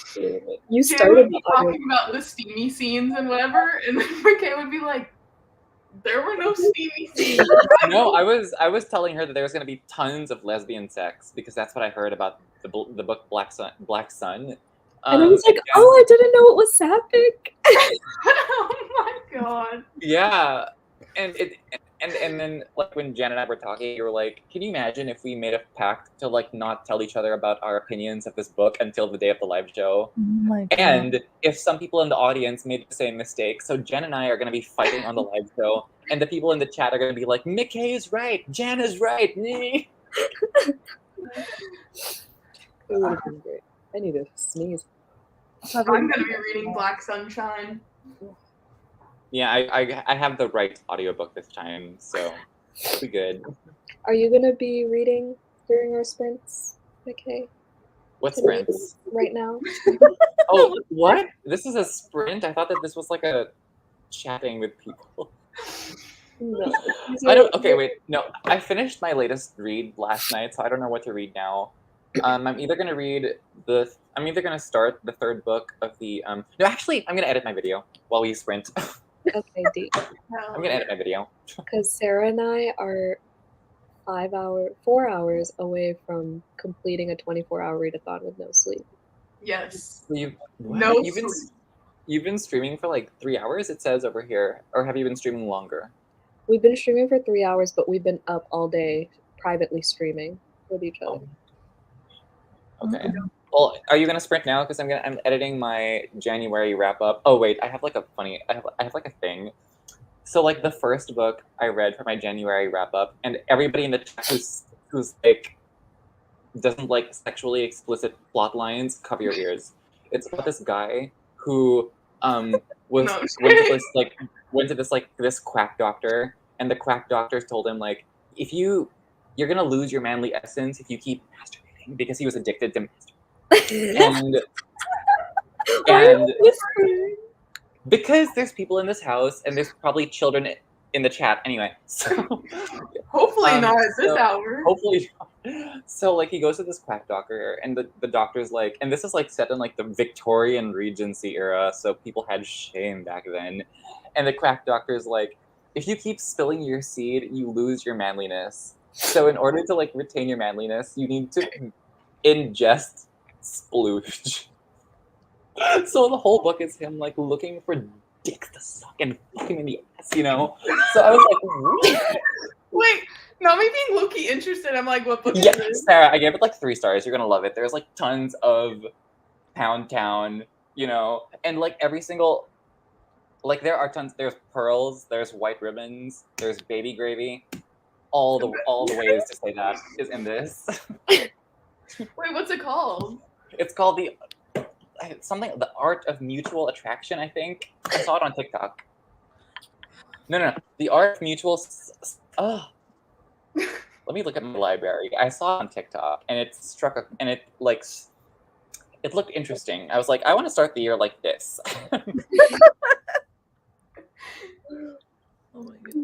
You Jan started would be talking about the steamy scenes and whatever, and then McKay would be like, "There were no steamy scenes." No, I was telling her that there was going to be tons of lesbian sex, because that's what I heard about the book Black Sun. And I was like, oh, I didn't know it was sapphic. Oh my God. Yeah, and then like when Jan and I were talking, you were like, can you imagine if we made a pact to like not tell each other about our opinions of this book until the day of the live show? Oh my God. And if some people in the audience made the same mistake, so Jen and I are going to be fighting on the live show, and the people in the chat are going to be like, Mickey is right, Jan is right. It would have been great. I need to sneeze. I'm going to be reading Black Sunshine. Yeah, I have the right audiobook this time, so it'll be good. Are you going to be reading during our sprints, McKay? What sprints? Right now? Oh, what? This is a sprint? I thought that this was like a chatting with people. No. Okay, wait. No, I finished my latest read last night, so I don't know what to read now. I'm either gonna start the 3rd book of the no, actually I'm gonna edit my video while we sprint. Okay, deep. I'm gonna edit my video. Because Sarah and I are 4 hours away from completing a 24-hour readathon with no sleep. Yes. You've been streaming for like 3 hours, it says over here, or have you been streaming longer? We've been streaming for 3 hours, but we've been up all day privately streaming with each other. Okay. Well, are you gonna sprint now? Because I'm editing my January wrap up. Oh wait, I have like a thing. So like the first book I read for my January wrap up, and everybody in the chat who's like doesn't like sexually explicit plot lines, cover your ears. It's about this guy who was No, went to this quack doctor, and the quack doctor told him like, if you're gonna lose your manly essence if you keep masturbating, because he was addicted to masturbating. and because there's people in this house and there's probably children in the chat anyway. So hopefully not at this hour. Hopefully not. So like he goes to this quack doctor, and the doctor's like, and this is like set in like the Victorian Regency era, so people had shame back then. And the quack doctor's like, if you keep spilling your seed, you lose your manliness. So in order to like retain your manliness, you need to ingest splooge. So the whole book is him like looking for dicks to suck and fuck him in the ass, you know? So I was like, wait, not me being low-key interested. I'm like, what book is yeah, this? Sarah, I gave it like 3 stars. You're gonna love it. There's like tons of Pound Town, you know, and like every single, like there are tons. There's pearls, there's white ribbons, there's baby gravy. All the ways to say that is in this. Wait, what's it called? It's called the art of mutual attraction, I think. I saw it on TikTok. No. The art of mutual. Let me look at my library. I saw it on TikTok, and it it looked interesting. I was like, I want to start the year like this. Oh my god.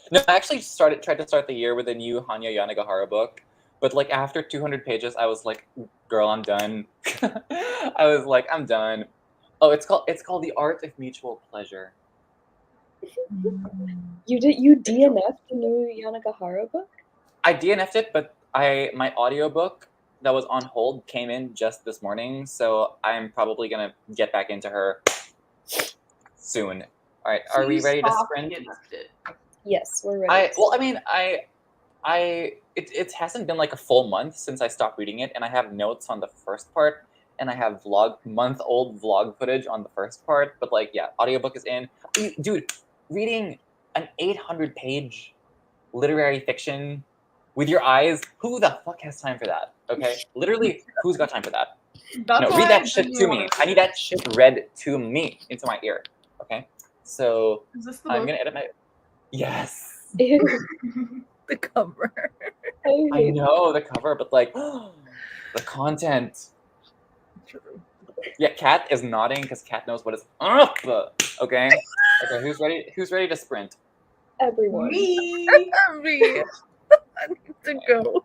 No, I actually tried to start the year with a new Hanya Yanagihara book, but like after 200 pages, I was like, girl, I'm done. I was like, I'm done. Oh, it's called The Art of Mutual Pleasure. You DNF'd the new Yanagihara book? I DNF'd it, but my audiobook that was on hold came in just this morning, so I'm probably gonna get back into her soon. All right, are we ready to sprint? Yes, we're ready. It hasn't been like a full month since I stopped reading it, and I have notes on the first part, and I have month-old vlog footage on the first part, but like, yeah, audiobook is in. Dude, reading an 800-page literary fiction with your eyes, who the fuck has time for that? Okay? Literally, who's got time for that? That's read that shit to me. I need that shit read to me, into my ear. Okay? So, is this the I'm book? gonna edit my... Yes! The cover. I know, the cover, but like, the content. True. Yeah, Kat is nodding because Kat knows what is up. Okay? Okay, who's ready to sprint? Everyone. Me! Me. I need to go.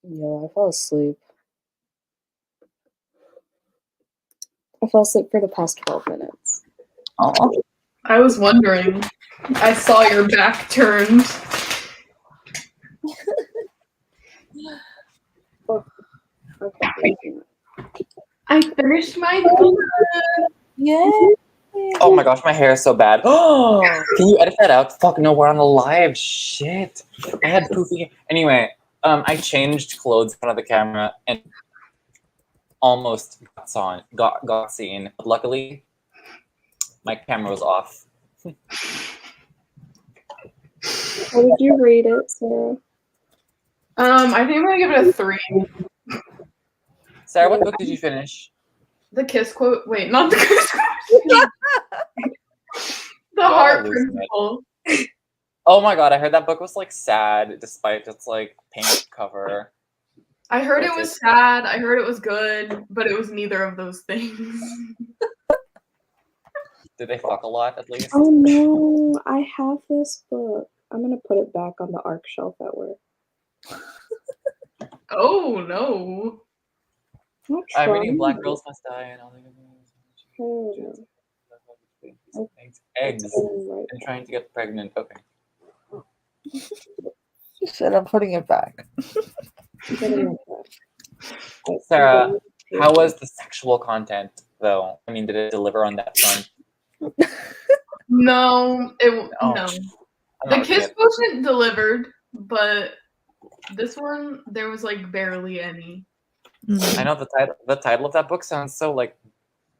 Yo, I fell asleep. I fell asleep for the past 12 minutes. Oh, I was wondering. I saw your back turned. Okay. I finished my book. yeah. Oh my gosh, my hair is so bad. Can you edit that out? Fuck no, we're on the live. Shit. I had poofy. Anyway, I changed clothes in front of the camera and almost got seen. But luckily, my camera was off. How did you rate it, Sarah? I think I'm gonna give it a 3. Sarah, what book did you finish? The kiss quote. Wait, not the kiss quote. The Y'all heart are losing it. principle. Oh my god, I heard that book was like sad despite its like pink cover. I heard it Was was it- sad. I heard it was good, but it was neither of those things. Did they fuck a lot at least? Oh no, I have this book. I'm gonna put it back on the ARC shelf at work. Oh no. Not I'm reading trying. Black Girls Must Die and all the Oh, no. eggs Right. and trying to get pregnant. Okay. Shit, I'm putting it back. Sarah, how was the sexual content though? I mean, did it deliver on that front? No, Oh, no. I'm The not kiss looking quotient delivered, but this one there was like barely any. I know the title of that book sounds so like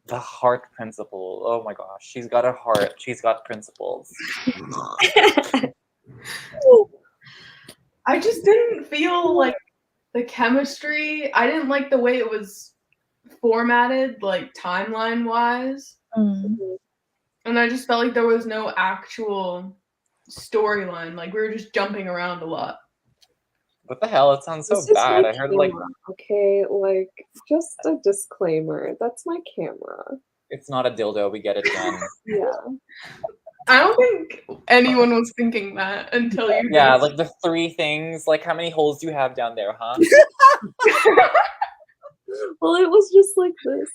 the heart principle. Oh my gosh, she's got a heart. She's got principles. I just didn't feel like the chemistry. I didn't like the way it was formatted, like timeline wise. And I just felt like there was no actual storyline. Like we were just jumping around a lot. What the hell? It sounds so This is bad. my I heard like camera, okay, like just a disclaimer. That's my camera. it's not a dildo. We get it done. Yeah. I don't think anyone was thinking that until you. Yeah, like the 3 things. Like, how many holes do you have down there, huh? Well, it was just like this.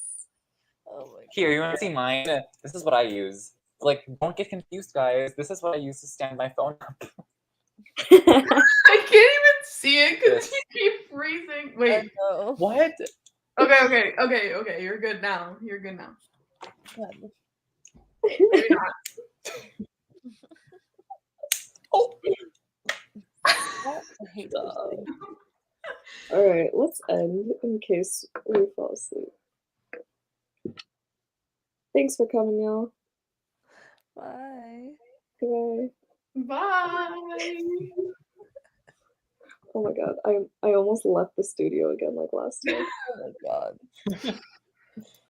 Oh my Here, you want to see mine? This is what I use. Like, don't get confused, guys. This is what I use to stand my phone up. I can't even see it because Yes. you keep freezing. Wait. God. What? Okay. You're good now. You're good now. Maybe not. Oh. I hate this thing. All right, let's end in case we fall asleep. Thanks for coming, y'all. Bye. Goodbye. Bye. Oh my god, I almost left the studio again like last time. Oh my god.